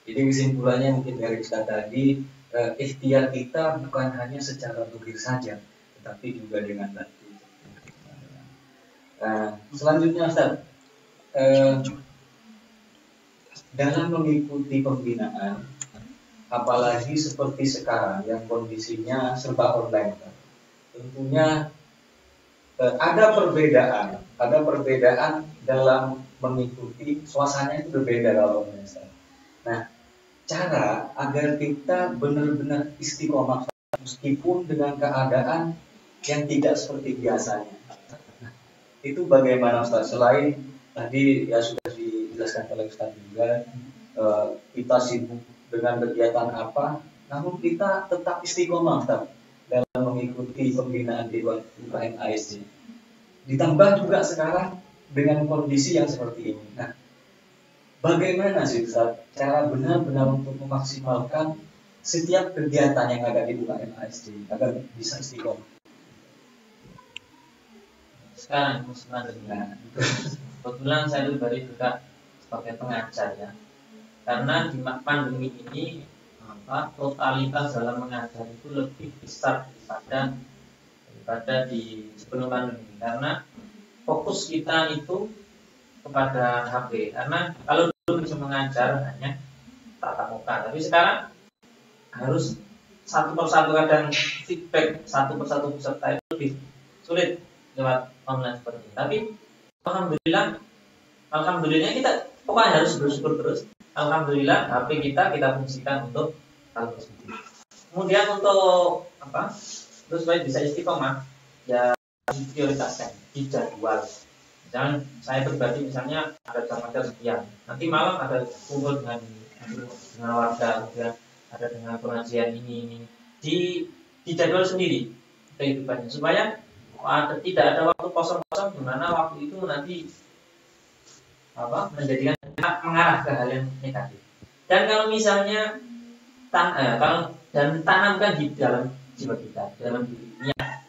Jadi kesimpulannya mungkin dari Ustaz tadi, ikhtiar kita bukan hanya secara zahir saja, tetapi juga dengan batin. Selanjutnya Ustaz, dalam mengikuti pembinaan, apalagi seperti sekarang yang kondisinya serba online, tentunya ada perbedaan dalam mengikuti, suasananya itu berbeda kalau Ustaz. Nah, cara agar kita benar-benar istiqomah meskipun dengan keadaan yang tidak seperti biasanya. Nah, itu bagaimana Ustaz? Selain tadi ya sudah dijelaskan oleh Ustaz juga, kita sibuk dengan kegiatan apa, namun kita tetap istiqomah Ustaz dalam mengikuti pembinaan di UKM ASC. Ditambah juga sekarang dengan kondisi yang seperti ini. Nah, bagaimana sih Ustaz cara benar-benar untuk memaksimalkan setiap kegiatan yang ada di UKM ASC agar bisa istiqomah? sekarang musim pandemi. Kebetulan saya pribadi juga sebagai pengajar ya. Karena di pandemi ini totalitas dalam mengajar itu lebih besar daripada di sebelum pandemi. Karena fokus kita itu kepada HP. Karena kalau dulu bisa mengajar hanya tatap muka, tapi sekarang harus satu persatu, kadang feedback satu persatu peserta itu lebih sulit lewat online seperti ini. Tapi alhamdulillah kita pokoknya harus bersyukur terus. Alhamdulillah HP kita fungsikan untuk hal tersebut. Kemudian untuk terus supaya bisa istiqomah ya prioritaskan di jadwal. Misalnya saya pribadi misalnya ada jam ngajar sekian, nanti malam ada kumpul dengan warga, kemudian ada dengan pengajian ini di jadwal sendiri kehidupannya, supaya tidak ada waktu kosong-kosong di mana waktu itu nanti menjadikan mengarah ke hal yang negatif. Dan kalau misalnya tanamkan di dalam jiwa kita, dalam diri niat,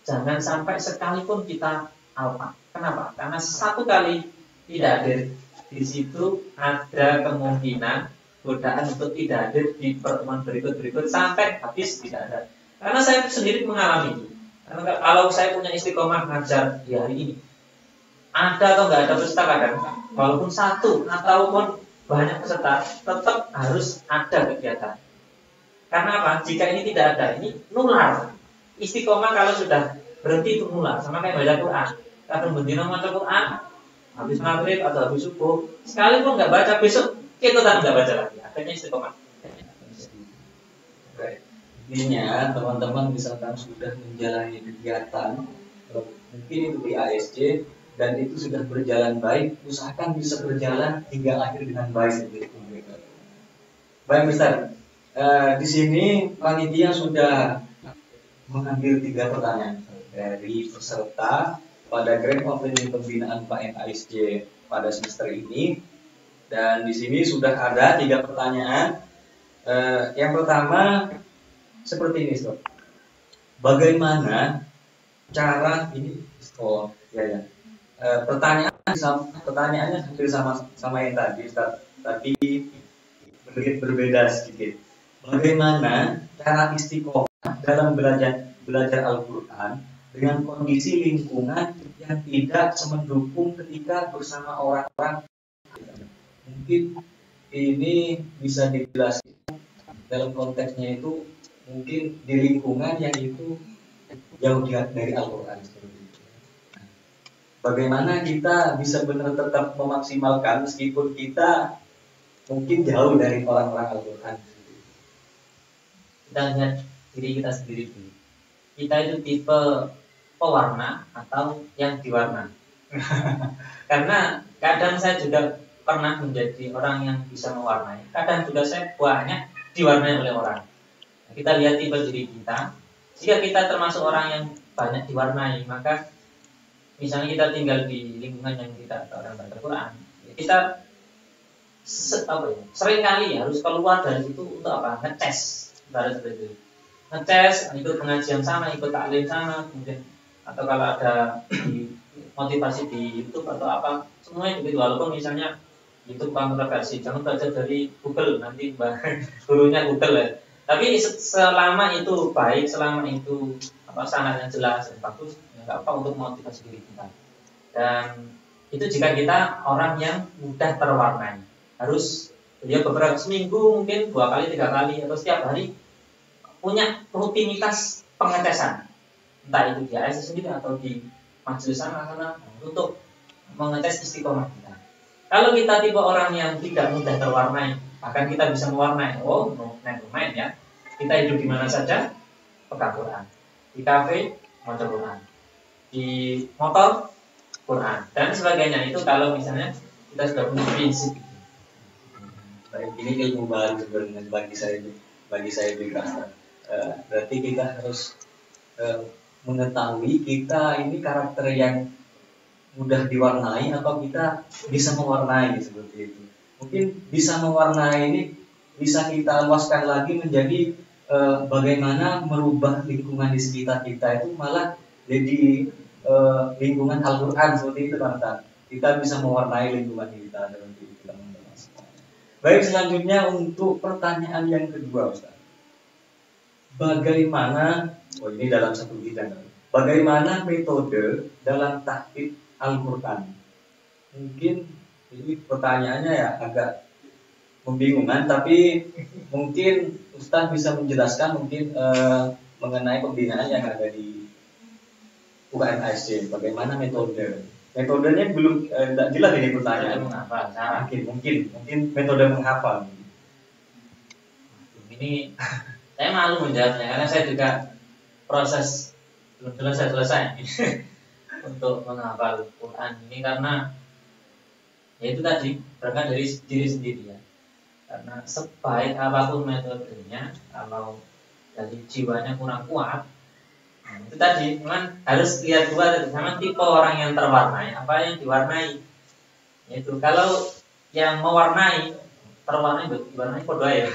jangan sampai sekalipun kita alpa. Kenapa? Karena satu kali tidak hadir di situ ada kemungkinan godaan untuk tidak hadir di pertemuan berikut sampai habis tidak ada. Karena saya sendiri mengalami itu. Karena kalau saya punya istiqomah ngajar di hari ini, ada atau nggak ada peserta kadang, walaupun satu ataupun banyak peserta, tetap harus ada kegiatan. Karena apa? Jika ini tidak ada, ini nular. Istiqomah kalau sudah berhenti itu nular, sama kayak baca Quran. Kadang bendina baca Quran, habis maghrib atau habis subuh, sekalipun nggak baca, besok kita nggak baca lagi. Akhirnya istiqomah. Intinya teman-teman misalkan sudah menjalani kegiatan mungkin itu di ASC dan itu sudah berjalan baik, usahakan bisa berjalan hingga akhir dengan baik. Baik Ustaz, di sini panitia sudah mengambil 3 pertanyaan dari peserta pada Grand Opening Pembinaan PAM ASC pada semester ini, dan di sini sudah ada 3 pertanyaan. Yang pertama seperti ini, Sob. Bagaimana cara ini? Pertanyaannya hampir sama yang tadi, Ustaz, tapi berbeda sedikit. Bagaimana cara istiqomah dalam belajar Al-Quran dengan kondisi lingkungan yang tidak semendukung ketika bersama orang-orang? Mungkin ini bisa dijelaskan dalam konteksnya itu mungkin di lingkungan yang itu jauh dari Al-Quran. Bagaimana kita bisa benar tetap memaksimalkan meskipun kita mungkin jauh dari orang-orang Al-Quran. Kita lihat diri kita sendiri dulu. Kita itu tipe pewarna atau yang diwarna. Karena kadang saya juga pernah menjadi orang yang bisa mewarnai. Kadang juga saya banyak diwarnai oleh orang. Kita lihat tipe diri kita. Jika kita termasuk orang yang banyak diwarnai, maka misalnya kita tinggal di lingkungan yang tidak ada orang baca Quran, kita seringkali harus keluar dari situ untuk apa? Ngeces, ngeces, ikut pengajian sana, ikut taklim sana, kemudian atau kalau ada motivasi di YouTube atau apa, semuanya begitu. Walaupun misalnya YouTube kontroversi, jangan belajar dari Google, nanti gurunya Google ya. Tapi selama itu baik, selama itu sanadnya jelas dan bagus, ya nggak apa untuk motivasi diri kita. Dan itu jika kita orang yang mudah terwarnai, harus dia beberapa seminggu mungkin 2 kali 3 kali atau setiap hari punya rutinitas pengetesan, entah itu di ASC sendiri atau di majelis sana untuk mengetes istiqomah kita. Kalau kita tipe orang yang tidak mudah terwarnai, bahkan kita bisa mewarnai. Main ya. Kita hidup di mana saja, pegang Quran. Di kafe, baca Quran. Di motor, Quran. Dan sebagainya. Itu kalau misalnya kita sudah punya prinsip. Baik, ini ilmu baru sebenarnya bagi saya juga. Berarti kita harus mengetahui kita ini karakter yang mudah diwarnai atau kita bisa mewarnai seperti itu. Mungkin bisa mewarnai ini bisa kita luaskan lagi menjadi bagaimana merubah lingkungan di sekitar kita itu malah jadi lingkungan Al-Quran seperti itu kan Ustaz. Kita bisa mewarnai lingkungan kita dalam diri kita. Baik, selanjutnya untuk pertanyaan yang kedua Ustaz. Bagaimana, ini dalam satu bidang, bagaimana metode dalam tahfidz Al-Quran? Mungkin ini pertanyaannya ya agak membingungkan, tapi mungkin Ustaz bisa menjelaskan mungkin mengenai pembinaan yang ada di UKM ASC. Bagaimana metodenya belum tidak jelas ini pertanyaan. Menghafal, Mungkin metode menghafal. Ini saya malu menjawabnya karena saya juga proses belum selesai untuk menghafal Quran ini, karena ya itu tadi berangkat dari diri sendiri ya. Karena sebaik apapun metodenya, kalau dari jiwanya kurang kuat, nah, itu tadi memang harus lihat dua tadi, sama tipe orang yang terwarnai, apa yang diwarnai. Itu kalau yang mewarnai, diwarnai kode ya.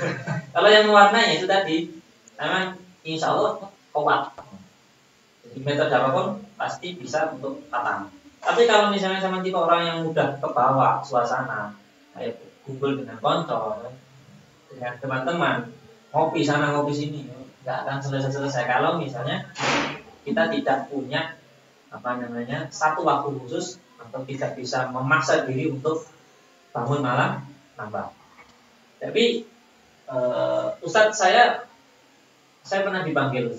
Kalau yang mewarnai itu tadi, memang insya Allah kuat. Jadi metode apapun pasti bisa untuk khatam. Tapi kalau misalnya sama tipe orang yang mudah kebawa suasana, kayak kumpul dengan konco, dengan teman-teman, ngopi sana ngopi sini, nggak akan selesai. Kalau misalnya kita tidak punya satu waktu khusus atau tidak bisa memaksa diri untuk bangun malam nambah. Tapi Ustadz saya pernah dipanggil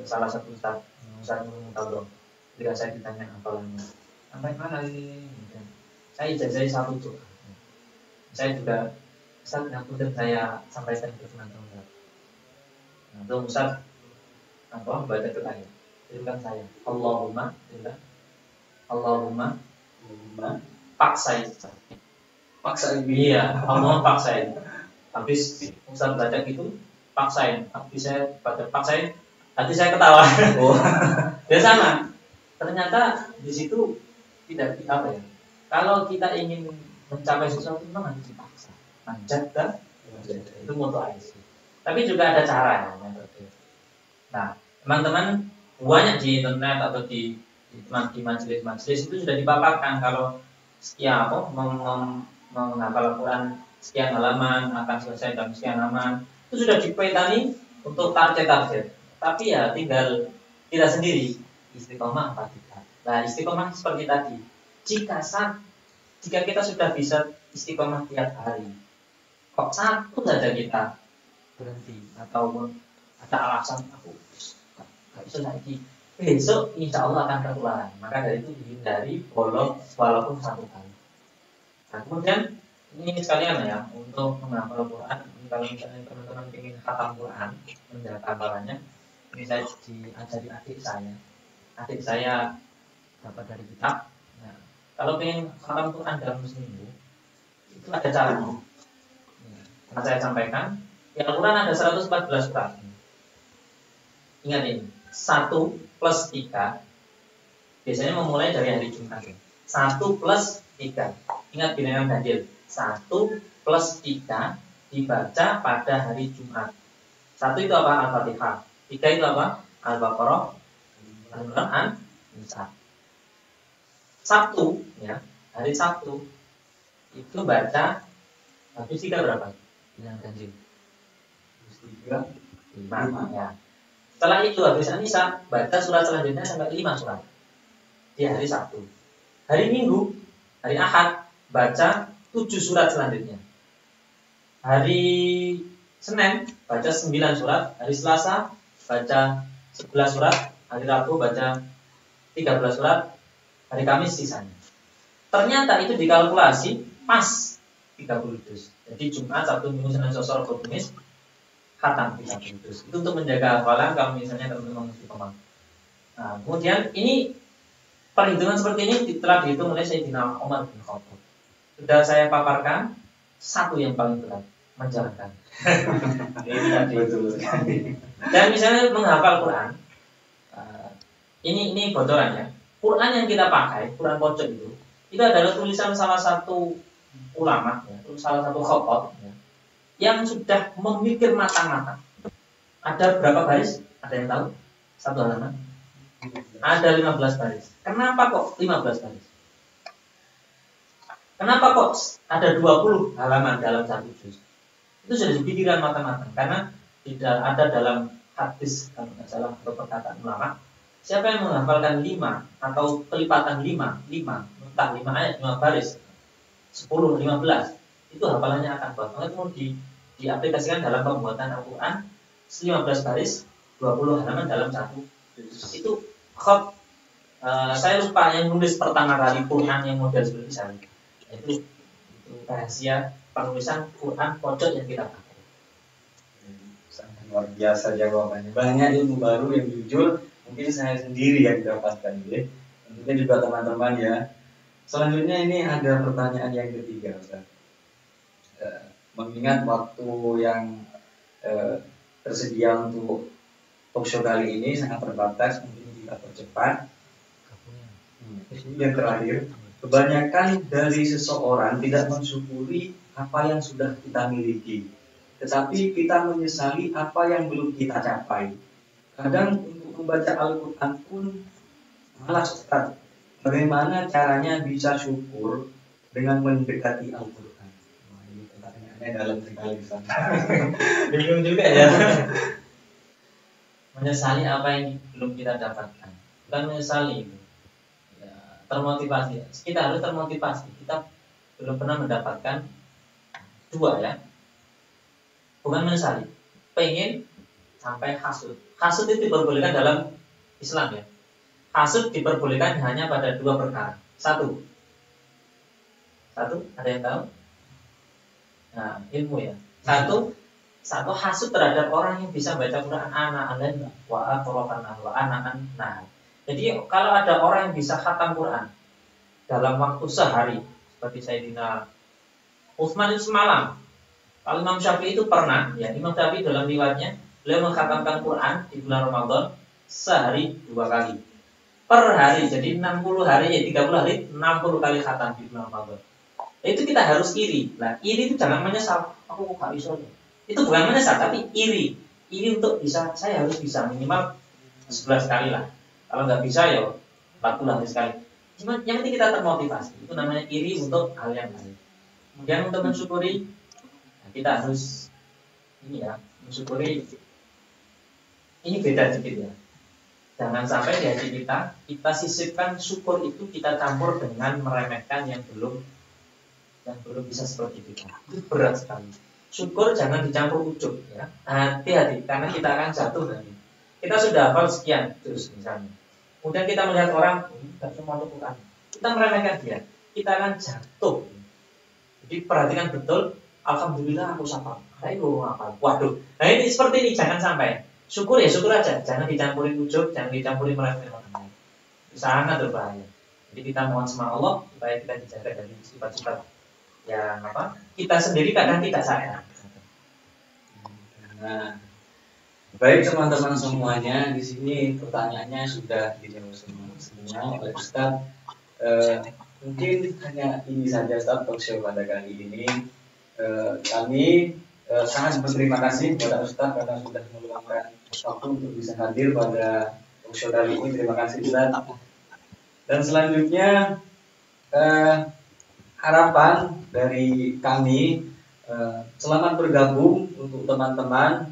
salah satu Ustadz Tabro. Ketika saya ditanya hafalannya, sampai mana ini? Saya ijazah satu tuh. Saya juga Ustadz dan saya sampaikan ke teman-teman. Nah, itu Ustadz baca doa ya. Berikan saya Allahumma paksain. Iya, Allahumma paksain. Habis Ustadz baca gitu, paksain. Habis saya baca paksain, hati saya ketawa. Oh. Ya sama. Ternyata di situ tidak apa ya. Kalau kita ingin mencapai sesuatu memang harus dipaksa. Manjat dan itu moto ASC. Tapi juga ada cara. Nah, teman-teman banyak di internet atau di majelis-majelis itu sudah dipaparkan kalau sekian menghafal Al-Quran sekian halaman akan selesai dalam sekian halaman. Itu sudah dipetani untuk target. Tapi ya tinggal kita sendiri istiqomah apa tidak. Nah, istiqomah seperti tadi. Jika kita sudah bisa istiqomah tiap hari, kok satu saja kita berhenti atau ada alasan aku nggak bisa lagi, besok insya Allah akan terulang. Maka dari itu dihindari bolong walaupun satu kali. Nah, kemudian ini sekalian ya untuk menghafal Quran. Kalau misalnya teman-teman ingin khatam Quran, menjaga hafalannya, ini saya diajari adik saya dapat dari kitab. Nah, kalau ingin khatam Quran dalam seminggu, itu ada caranya. Karena saya sampaikan, ya Al-Quran ada 114 surat. Ingat ini, 1 plus 3 biasanya memulai dari hari Jumat. 1 plus 3. Ingat bilangan ganjil. 1 plus 3 dibaca pada hari Jumat. 1 itu apa? Al-Fatihah. 3 itu apa? Al-Baqarah, Al-Imran, Nisa. Sabtu, ya, hari Sabtu itu baca habis 3 berapa? Bilangan ganjil. 5 ya. Setelah itu habis An-Nisa baca surat selanjutnya sampai 5 surat di hari Sabtu. Hari Minggu, hari Ahad baca 7 surat selanjutnya. Hari Senin baca 9 surat, hari Selasa baca 11 surat, hari Rabu baca 13 surat, hari Kamis sisanya. Ternyata itu dikalkulasi pas 30 juz. Jadi Jumat, Sabtu, Minggu, Senin, Selasa, Rabu, Kamis khatam 30 juz. Itu untuk menjaga hafalan kalau misalnya teman-teman istiqomah. Nah, kemudian ini perhitungan seperti ini telah dihitung oleh Sayyidina Umar bin Khattab. Sudah saya paparkan, satu yang paling berat, menjalankan. Ini tadi. Dan misalnya menghafal Quran, ini bocoran ya. Quran yang kita pakai, Quran pojok itu adalah tulisan salah satu ulama, ya, salah satu khatib, ya, yang sudah memikir matang-matang. Ada berapa baris? Ada yang tahu? Satu halaman? ada 15 baris. Kenapa kok 15 baris? Kenapa kok ada 20 halaman dalam satu juz? Itu sudah dipikirkan matang-matang karena tidak ada dalam hadis kalau nggak salah atau perkataan ulama, siapa yang menghafalkan 5 atau kelipatan 5, entah 5 ayat 5 baris, 10, 15, itu hafalannya akan kuat. Maka itu mau diaplikasikan dalam pembuatan Al-Quran 15 baris 20 halaman dalam satu juz. Itu khot, saya lupa yang nulis pertama kali Quran yang model seperti saya. Itu rahasia penulisan Quran pojok yang kita pakai. Sangat luar biasa jawabannya. Banyak ilmu baru yang jujur mungkin saya sendiri yang dapatkan ya. Mungkin juga teman-teman ya. Selanjutnya ini ada pertanyaan yang ketiga, Ustaz. Mengingat waktu yang tersedia untuk talkshow kali ini sangat terbatas, mungkin kita percepat. Yang terakhir, kebanyakan dari seseorang tidak mensyukuri apa yang sudah kita miliki, tetapi kita menyesali apa yang belum kita capai. Kadang untuk membaca Al-Quran pun malas, Ustaz. Bagaimana caranya bisa syukur dengan mendekati Al-Quran? Wah, ini pertanyaannya dalam sekali, Ustaz. Bingung juga ya. Menyesali apa yang belum kita dapatkan. Bukan menyesali itu. Ya, termotivasi. Kita harus termotivasi. Kita belum pernah mendapatkan 2 ya. Bukan menyesali. Pengen sampai hasud. Hasud itu diperbolehkan dalam Islam ya. Hasud diperbolehkan hanya pada 2 perkara. Satu, ada yang tahu? Nah, ilmu ya. Satu hasud terhadap orang yang bisa baca Quran anak-anak wa anak-anak. Jadi kalau ada orang yang bisa khatam Quran dalam waktu sehari, seperti Sayyidina Utsman itu semalam. Kalau Imam Syafi'i itu pernah, ya Imam Syafi'i dalam riwayatnya beliau mengkhatamkan Quran di bulan Ramadan sehari 2 kali. Per hari, jadi 60 hari, ya 30 hari, 60 kali khatam di bulan Ramadan. Itu kita harus iri. Nah, iri itu jangan menyesal. Aku kok gak bisa. Itu bukan menyesal, tapi iri. Iri untuk bisa, saya harus bisa minimal 11 kali lah. Kalau nggak bisa ya 40 hari sekali. Cuma yang penting kita termotivasi. Itu namanya iri untuk hal yang lain. Kemudian untuk mensyukuri, kita harus mensyukuri. Ini beda sedikit ya. Jangan sampai di hati kita sisipkan syukur itu kita campur dengan meremehkan yang belum bisa seperti kita. Itu berat sekali. Syukur jangan dicampur ujub ya. Hati-hati karena kita akan jatuh nanti. Kita sudah hafal sekian terus misalnya. Kemudian kita melihat orang tidak semua Quran. Kita meremehkan dia. Kita akan jatuh. Jadi perhatikan betul. Alhamdulillah aku hafal. Ayo hafal. Waduh. Nah ini seperti ini jangan sampai. Syukur ya syukur aja. Jangan dicampurin ujub, jangan dicampurin meremehkan orang lain. Itu sangat berbahaya. Jadi kita mohon sama Allah supaya kita dijaga dari sifat-sifat yang kita sendiri kadang tidak sadar. Nah, baik teman-teman semuanya, di sini pertanyaannya sudah dijawab semua oleh Ustaz. Mungkin hanya ini saja Ustaz talkshow pada kali ini. Kami sangat berterima kasih kepada Ustaz karena sudah meluangkan waktu untuk bisa hadir pada talkshow kali ini. Terima kasih Ustaz. Dan selanjutnya harapan dari kami, selamat bergabung untuk teman-teman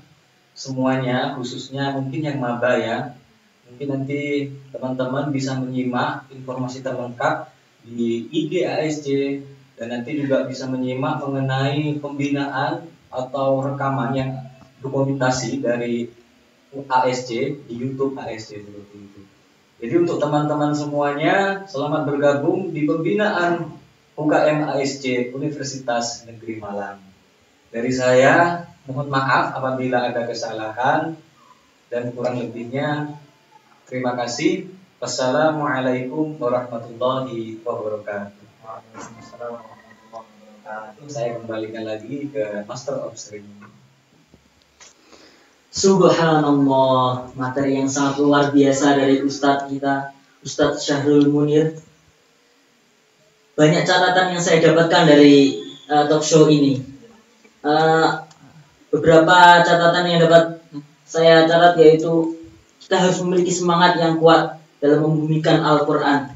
semuanya, khususnya mungkin yang maba ya. Mungkin nanti teman-teman bisa menyimak informasi terlengkap di IG ASC dan nanti juga bisa menyimak mengenai pembinaan atau rekaman yang dokumentasi dari ASC di YouTube ASC seperti itu. Jadi untuk teman-teman semuanya, selamat bergabung di pembinaan UKM ASC Universitas Negeri Malang. Dari saya, mohon maaf apabila ada kesalahan dan kurang lebihnya. Terima kasih. Wassalamualaikum warahmatullahi wabarakatuh. Saya kembalikan lagi ke Master of Ceremony. Subhanallah, materi yang sangat luar biasa dari Ustadz kita, Ustadz Syahrul Munir. Banyak catatan yang saya dapatkan dari talk show ini. Beberapa catatan yang dapat saya catat yaitu kita harus memiliki semangat yang kuat dalam membumikan Al-Quran.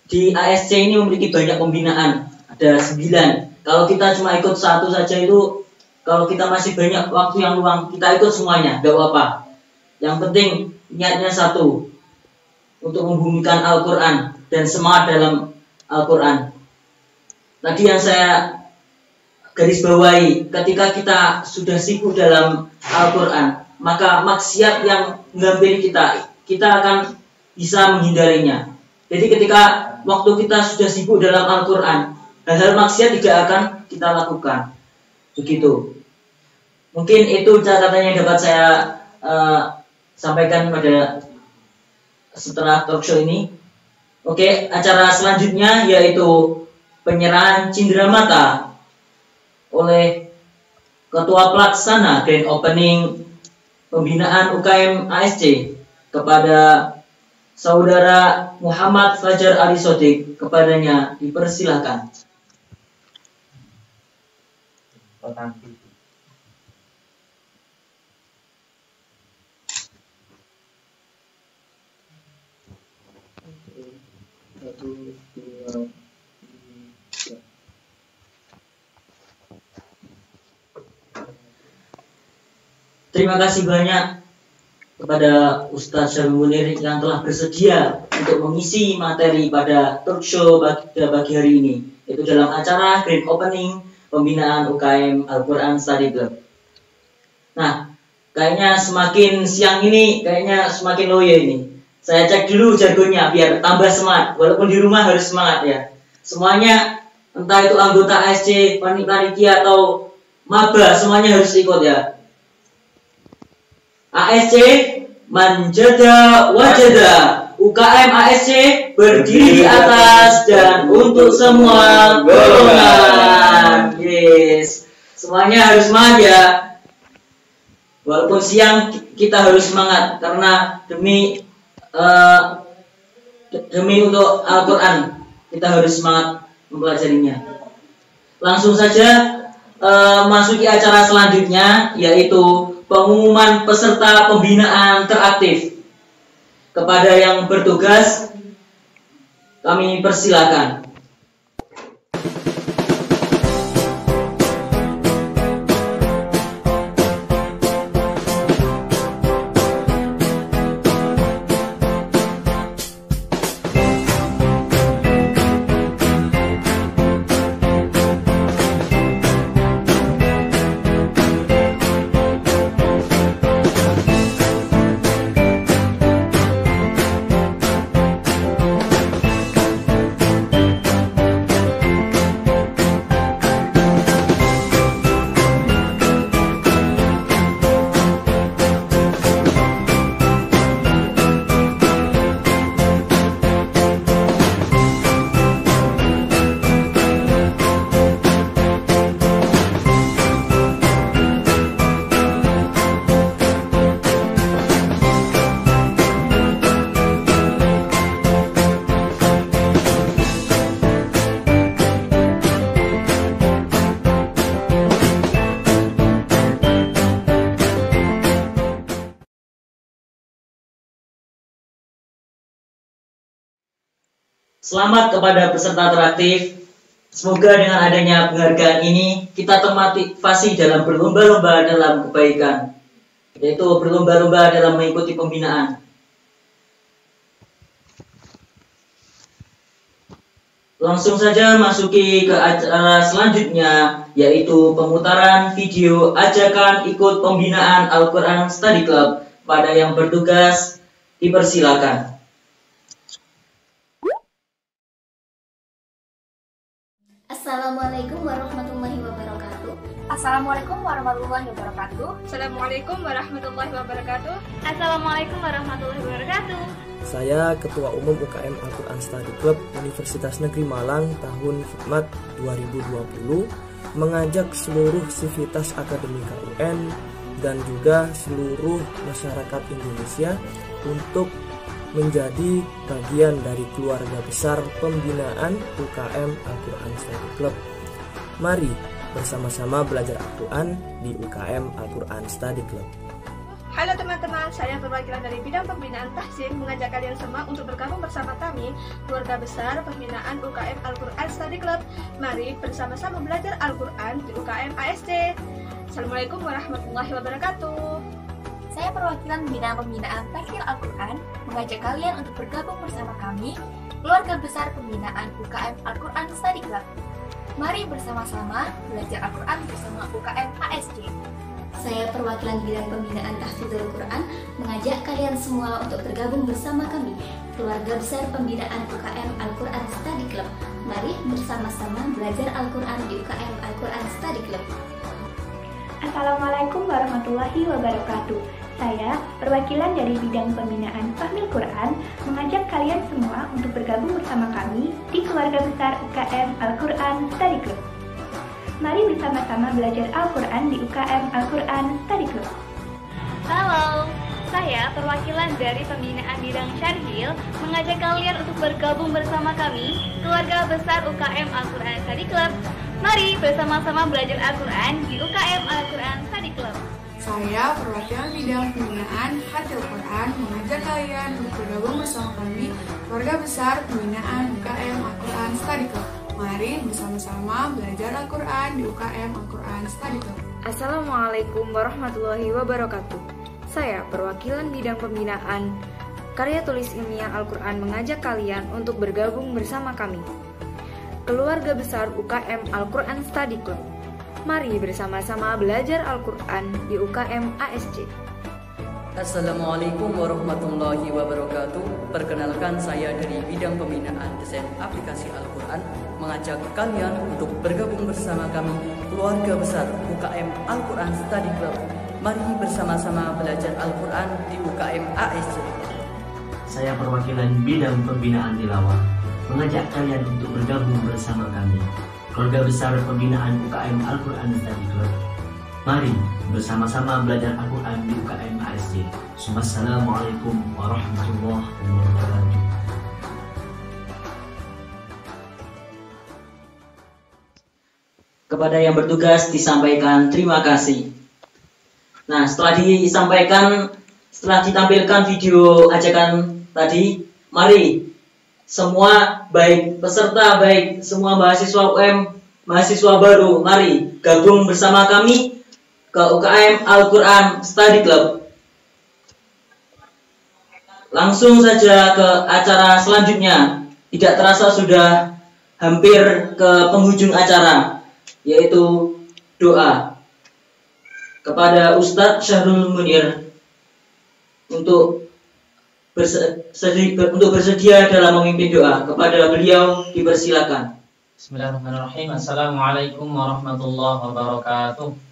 Di ASC ini memiliki banyak pembinaan, ada 9. Kalau kita cuma ikut satu saja itu, kalau kita masih banyak waktu yang luang, kita ikut semuanya, gak apa-apa. Yang penting niatnya satu, untuk membumikan Al-Quran dan semangat dalam Al-Quran. Tadi yang saya garis bawahi, ketika kita sudah sibuk dalam Al-Quran, maka maksiat yang menghampiri kita akan bisa menghindarinya. Jadi ketika waktu kita sudah sibuk dalam Al-Quran, hal-hal maksiat tidak akan kita lakukan. Begitu. Mungkin itu catatannya yang dapat saya sampaikan pada setelah talkshow ini. Oke, acara selanjutnya yaitu penyerahan cindramata oleh Ketua Pelaksana Grand Opening Pembinaan UKM ASC kepada Saudara Muhammad Fajar Ali Sodik. Kepadanya dipersilahkan. Terima kasih banyak kepada Ustadz Syarul Munir yang telah bersedia untuk mengisi materi pada talkshow pagi hari ini, yaitu dalam acara Grand Opening Pembinaan UKM Al-Quran Study Club. Nah, kayaknya semakin siang ini, kayaknya semakin loyo ini. Saya cek dulu jargonnya biar tambah semangat, walaupun di rumah harus semangat ya. Semuanya, entah itu anggota ASC, panitia atau maba, semuanya harus ikut ya. ASC manjada wajada, UKM ASC berdiri di atas dan untuk semua golongan. Yes, semuanya harus semangat ya. Walaupun siang kita harus semangat karena demi untuk Al-Quran kita harus semangat mempelajarinya. Langsung saja masuki acara selanjutnya, yaitu pengumuman peserta pembinaan teraktif. Kepada yang bertugas, kami persilakan. Selamat kepada peserta teraktif. Semoga dengan adanya penghargaan ini kita termotivasi dalam berlomba-lomba dalam kebaikan, yaitu berlomba-lomba dalam mengikuti pembinaan. Langsung saja masuki ke acara selanjutnya, yaitu pemutaran video ajakan ikut pembinaan Al-Quran Study Club. Pada yang bertugas dipersilakan. Assalamualaikum warahmatullahi wabarakatuh. Assalamualaikum warahmatullahi wabarakatuh. Assalamualaikum warahmatullahi wabarakatuh. Assalamualaikum warahmatullahi wabarakatuh. Saya Ketua Umum UKM Al-Quran Study Club Universitas Negeri Malang tahun khidmat 2020 mengajak seluruh sivitas akademika UN dan juga seluruh masyarakat Indonesia untuk menjadi bagian dari keluarga besar pembinaan UKM Al-Quran Study Club. Mari bersama-sama belajar Al-Quran di UKM Al-Quran Study Club. Halo teman-teman, saya perwakilan dari bidang pembinaan tahsin mengajak kalian semua untuk bergabung bersama kami, keluarga besar pembinaan UKM Al-Quran Study Club. Mari bersama-sama belajar Al-Quran di UKM ASC. Assalamualaikum warahmatullahi wabarakatuh. Saya perwakilan bidang pembinaan tahfidz Al-Quran mengajak kalian untuk bergabung bersama kami, keluarga besar pembinaan UKM Al-Quran Study Club. Mari bersama-sama belajar Al-Quran bersama UKM ASC. Saya perwakilan bidang pembinaan tahfidz Al-Quran mengajak kalian semua untuk bergabung bersama kami, keluarga besar pembinaan UKM Al-Quran Study Club. Mari bersama-sama belajar Al-Quran di UKM Al-Quran Study Club. Assalamualaikum warahmatullahi wabarakatuh. Saya perwakilan dari bidang pembinaan Fahmil Quran mengajak kalian semua untuk bergabung bersama kami di keluarga besar UKM Al-Quran Study Club. Mari bersama-sama belajar Al-Quran di UKM Al-Quran Study Club. Halo, saya perwakilan dari pembinaan bidang Syarhil mengajak kalian untuk bergabung bersama kami, keluarga besar UKM Al-Quran Study Club. Mari bersama-sama belajar Al-Quran di UKM Al-Quran Study Club. Saya perwakilan bidang pembinaan Hatil Quran mengajak kalian untuk bergabung bersama kami, keluarga besar pembinaan UKM Al-Quran Study Club. Mari bersama-sama belajar Al-Quran di UKM Al-Quran Study Club. Assalamualaikum warahmatullahi wabarakatuh. Saya perwakilan bidang pembinaan karya tulis ilmiah Al-Quran mengajak kalian untuk bergabung bersama kami, keluarga besar UKM Al-Quran Study Club. Mari bersama-sama belajar Al-Quran di UKM ASC. Assalamualaikum warahmatullahi wabarakatuh. Perkenalkan, saya dari bidang pembinaan desain aplikasi Al-Quran mengajak kalian untuk bergabung bersama kami, keluarga besar UKM Al-Quran Study Club. Mari bersama-sama belajar Al-Quran di UKM ASC. Saya perwakilan bidang pembinaan tilawah mengajak kalian untuk bergabung bersama kami, keluarga besar pembinaan UKM Al-Quran Study Club. Mari bersama-sama belajar Al-Quran di UKM ASC. Assalamualaikum warahmatullahi wabarakatuh. Kepada yang bertugas disampaikan terima kasih. Nah, setelah ditampilkan video ajakan tadi, mari semua, baik peserta, baik semua mahasiswa UM, mahasiswa baru, mari gabung bersama kami ke UKM Al-Quran Study Club. Langsung saja ke acara selanjutnya. Tidak terasa sudah hampir ke penghujung acara, yaitu doa kepada Ustadz Syahrul Munir untuk bersedia dalam memimpin doa. Kepada beliau dipersilakan. Bismillahirrahmanirrahim. Assalamualaikum warahmatullahi wabarakatuh.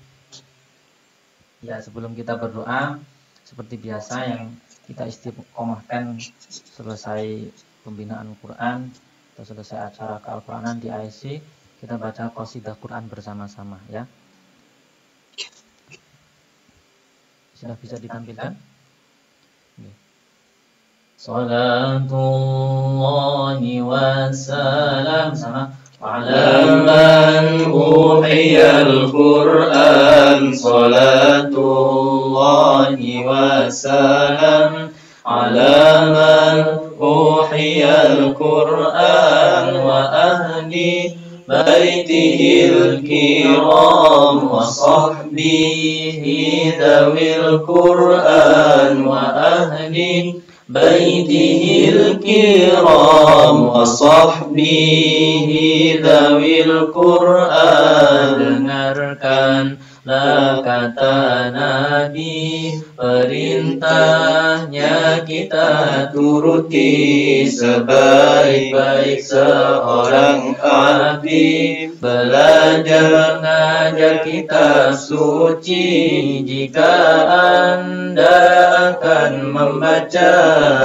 Ya, sebelum kita berdoa, seperti biasa yang kita istiqomahkan selesai pembinaan Al-Quran atau selesai acara ke-Al-Quranan di ASC, kita baca qasidah Quran bersama-sama ya. Sudah bisa ditampilkan? Salatullahi wassalam sama على من أوحي القرآن صلاة الله وسلام على من أوحي القرآن وأهل بيته الكرام وصحبه ذوي القرآن وأهل بيته الكرام وصحبه ذوي القرآن. Dengarkanlah kata Nabi, perintahnya kita turuti, sebaik-baik seorang abdi, belajar ngajar kita suci. Jika Anda akan membaca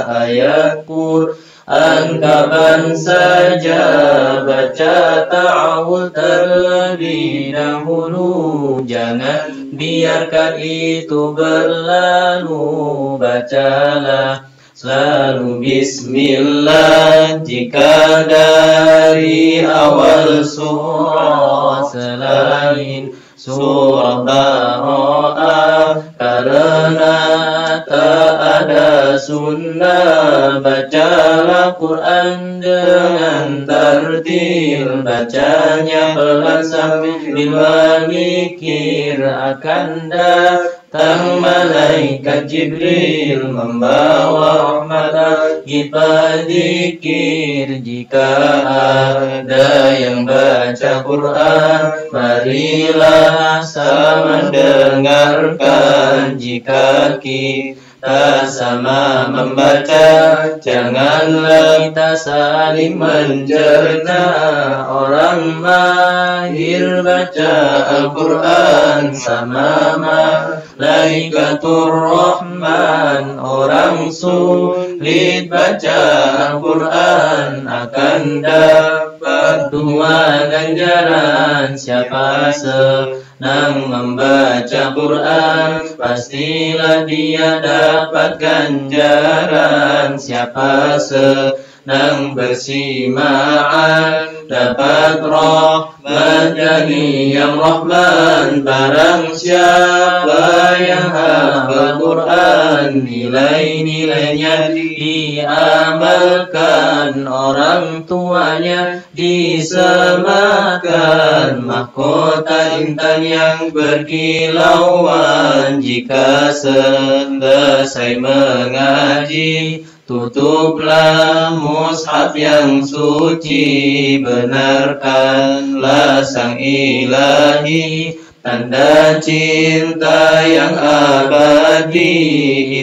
ayat Quran, kapan saja baca ta'awudz terlebih dahulu. Jangan biarkan itu berlalu, bacalah selalu bismillah jika dari awal surah, selain surah Bara'ah, karena tak ada sunnah. Bacalah Quran dengan tartil, bacanya pelan sambil memikir. Akan datang malaikat Jibril membawa rahmat kita zikir. Jika ada yang baca Quran, marilah sama dengarkan. Jika kita sama membaca, janganlah kita saling mencerna. Orang mahir baca Al-Quran sama malaikatur Rahman. Orang sulit baca Al-Quran akan dapat 2 ganjaran. Siapa senang membaca Quran, pastilah dia dapat ganjaran. Siapa senang bersimaan, dapat rahmat dari yang Rahman. Barang siapa yang hafal Quran, nilai-nilainya diamalkan. Orang tuanya disemakan, mahkota intan yang berkilauan. Jika selesai mengaji, tutuplah mushaf yang suci. Benarkanlah sang ilahi, tanda cinta yang abadi.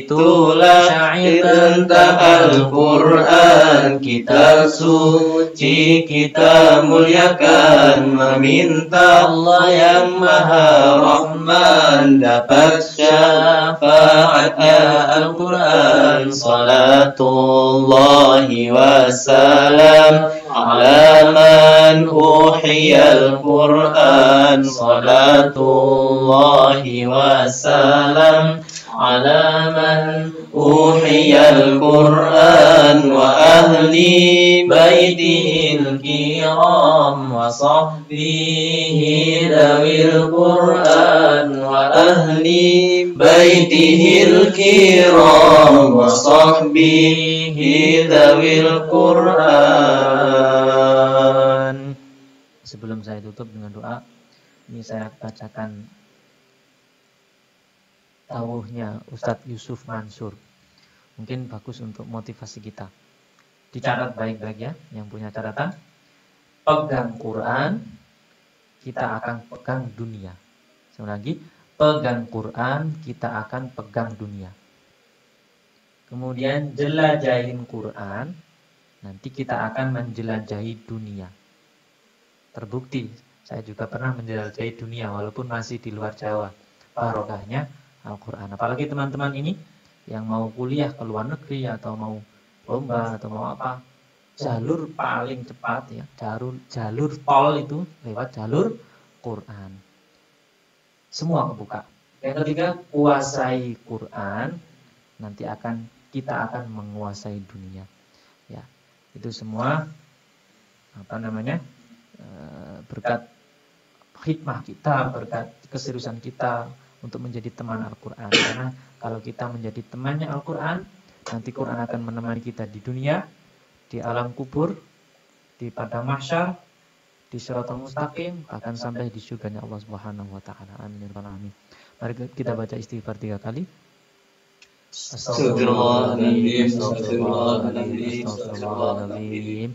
Itulah syair tentang Al-Quran, kitab suci kita muliakan. Meminta Allah yang Maha Rahman dapat syafaatnya Al-Quran. Salatullahi wassalam ala man uhiyal Quran. Salatullahi wassalam ala man uhiyal Quran. Wa ahli baitihil kiram wa sahbihi dawil Quran. Wa ahli baitihil kiram wa sahbihi dawil Quran. Sebelum saya tutup dengan doa, ini saya bacakan tauhnya Ustadz Yusuf Mansur. Mungkin bagus untuk motivasi kita. Dicatat baik-baik ya, yang punya catatan. Pegang Quran, kita akan pegang dunia. Sekali lagi, pegang Quran, kita akan pegang dunia. Kemudian jelajahin Quran, nanti kita akan menjelajahi dunia. Terbukti, saya juga pernah menjelajahi dunia walaupun masih di luar Jawa. Barokahnya Al-Quran. Apalagi teman-teman ini yang mau kuliah ke luar negeri atau mau lomba atau mau apa, jalur paling cepat ya, jalur tol itu lewat jalur Quran. Semua kebuka. Yang ketiga, kuasai Quran, nanti kita akan menguasai dunia. Ya, itu semua berkat hikmah kita, berkat keseriusan kita untuk menjadi teman Al-Quran. Karena kalau kita menjadi temannya Al-Quran, nanti Quran akan menemani kita di dunia, di alam kubur, di padang mahsyar, di Shiratal Mustaqim, bahkan sampai di surganya Allah Subhanahu wa taala. Amin ya rabbal alamin. Mari kita baca istighfar 3 kali. Astagfirullahaladzim.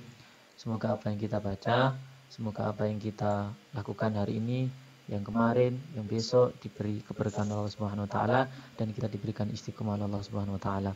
Semoga apa yang kita baca, semoga apa yang kita lakukan hari ini, yang kemarin, yang besok diberi keberkahan Allah Subhanahu wa taala dan kita diberikan istiqomah Allah Subhanahu wa taala.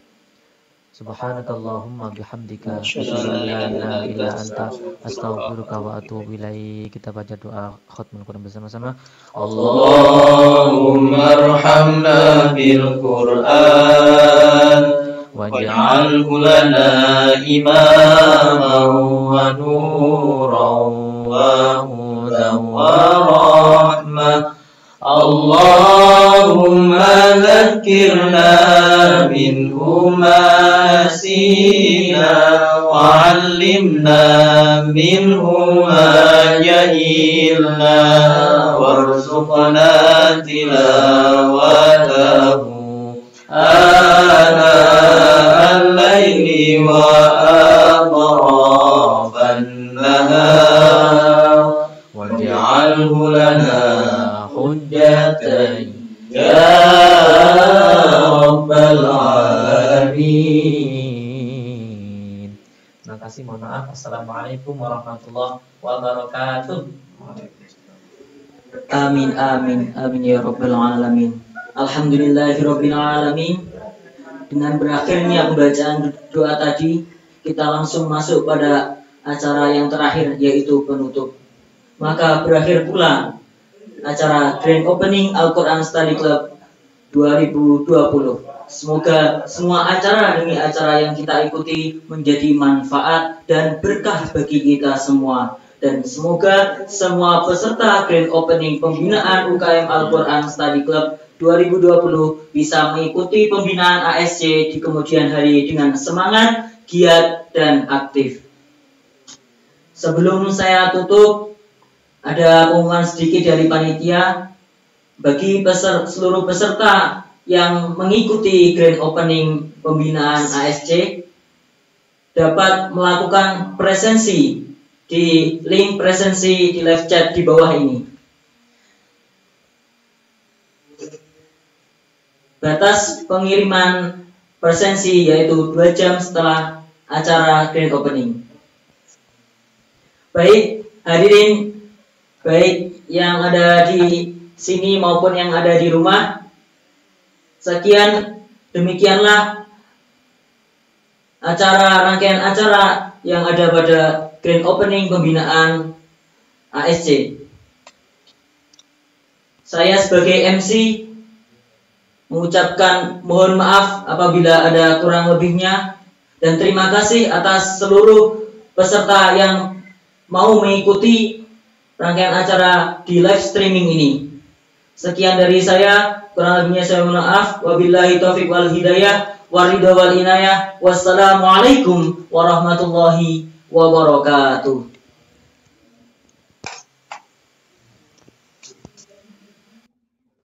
Subhanakallahumma bihamdika asyhadu an la ilaha illa anta astaghfiruka wa atubu ilaik. Kita baca doa khatmul Quran bersama-sama. Allahumma arhamna bil Quran waj'alhu lana imaman wa nuran wa hudan wa rahmah. Allahumma dhakkirna minhu ma nasina wa 'allimna minhu ma jahilna warzuqna tilawatahu آناء الليل وأطراف النهار واجعله لنا حجة يا رب العالمين. Terima kasih, mohon maaf. Assalamualaikum warahmatullahi wabarakatuh. Amin amin amin ya rabbal alamin. Alhamdulillahirabbil alamin. Dengan berakhirnya pembacaan doa tadi, kita langsung masuk pada acara yang terakhir, yaitu penutup. Maka berakhir pula acara Grand Opening Al-Quran Study Club 2020. Semoga semua acara demi acara yang kita ikuti menjadi manfaat dan berkah bagi kita semua. Dan semoga semua peserta Grand Opening Pembinaan UKM Al-Quran Study Club 2020 bisa mengikuti pembinaan ASC di kemudian hari dengan semangat, giat, dan aktif. Sebelum saya tutup, ada pengumuman sedikit dari panitia. Bagi seluruh peserta yang mengikuti Grand Opening Pembinaan ASC dapat melakukan presensi di link presensi di live chat di bawah ini. Batas pengiriman presensi yaitu 2 jam setelah acara Grand Opening. Baik, hadirin, baik yang ada di sini maupun yang ada di rumah, demikianlah rangkaian acara yang ada pada Grand Opening Pembinaan ASC. Saya sebagai MC mengucapkan mohon maaf apabila ada kurang lebihnya, dan terima kasih atas seluruh peserta yang mau mengikuti rangkaian acara di live streaming ini. Sekian dari saya, kurang lebihnya saya mohon maaf. Wabillahi taufiq wal hidayah, waridha wal inayah. Wassalamualaikum warahmatullahi wabarakatuh.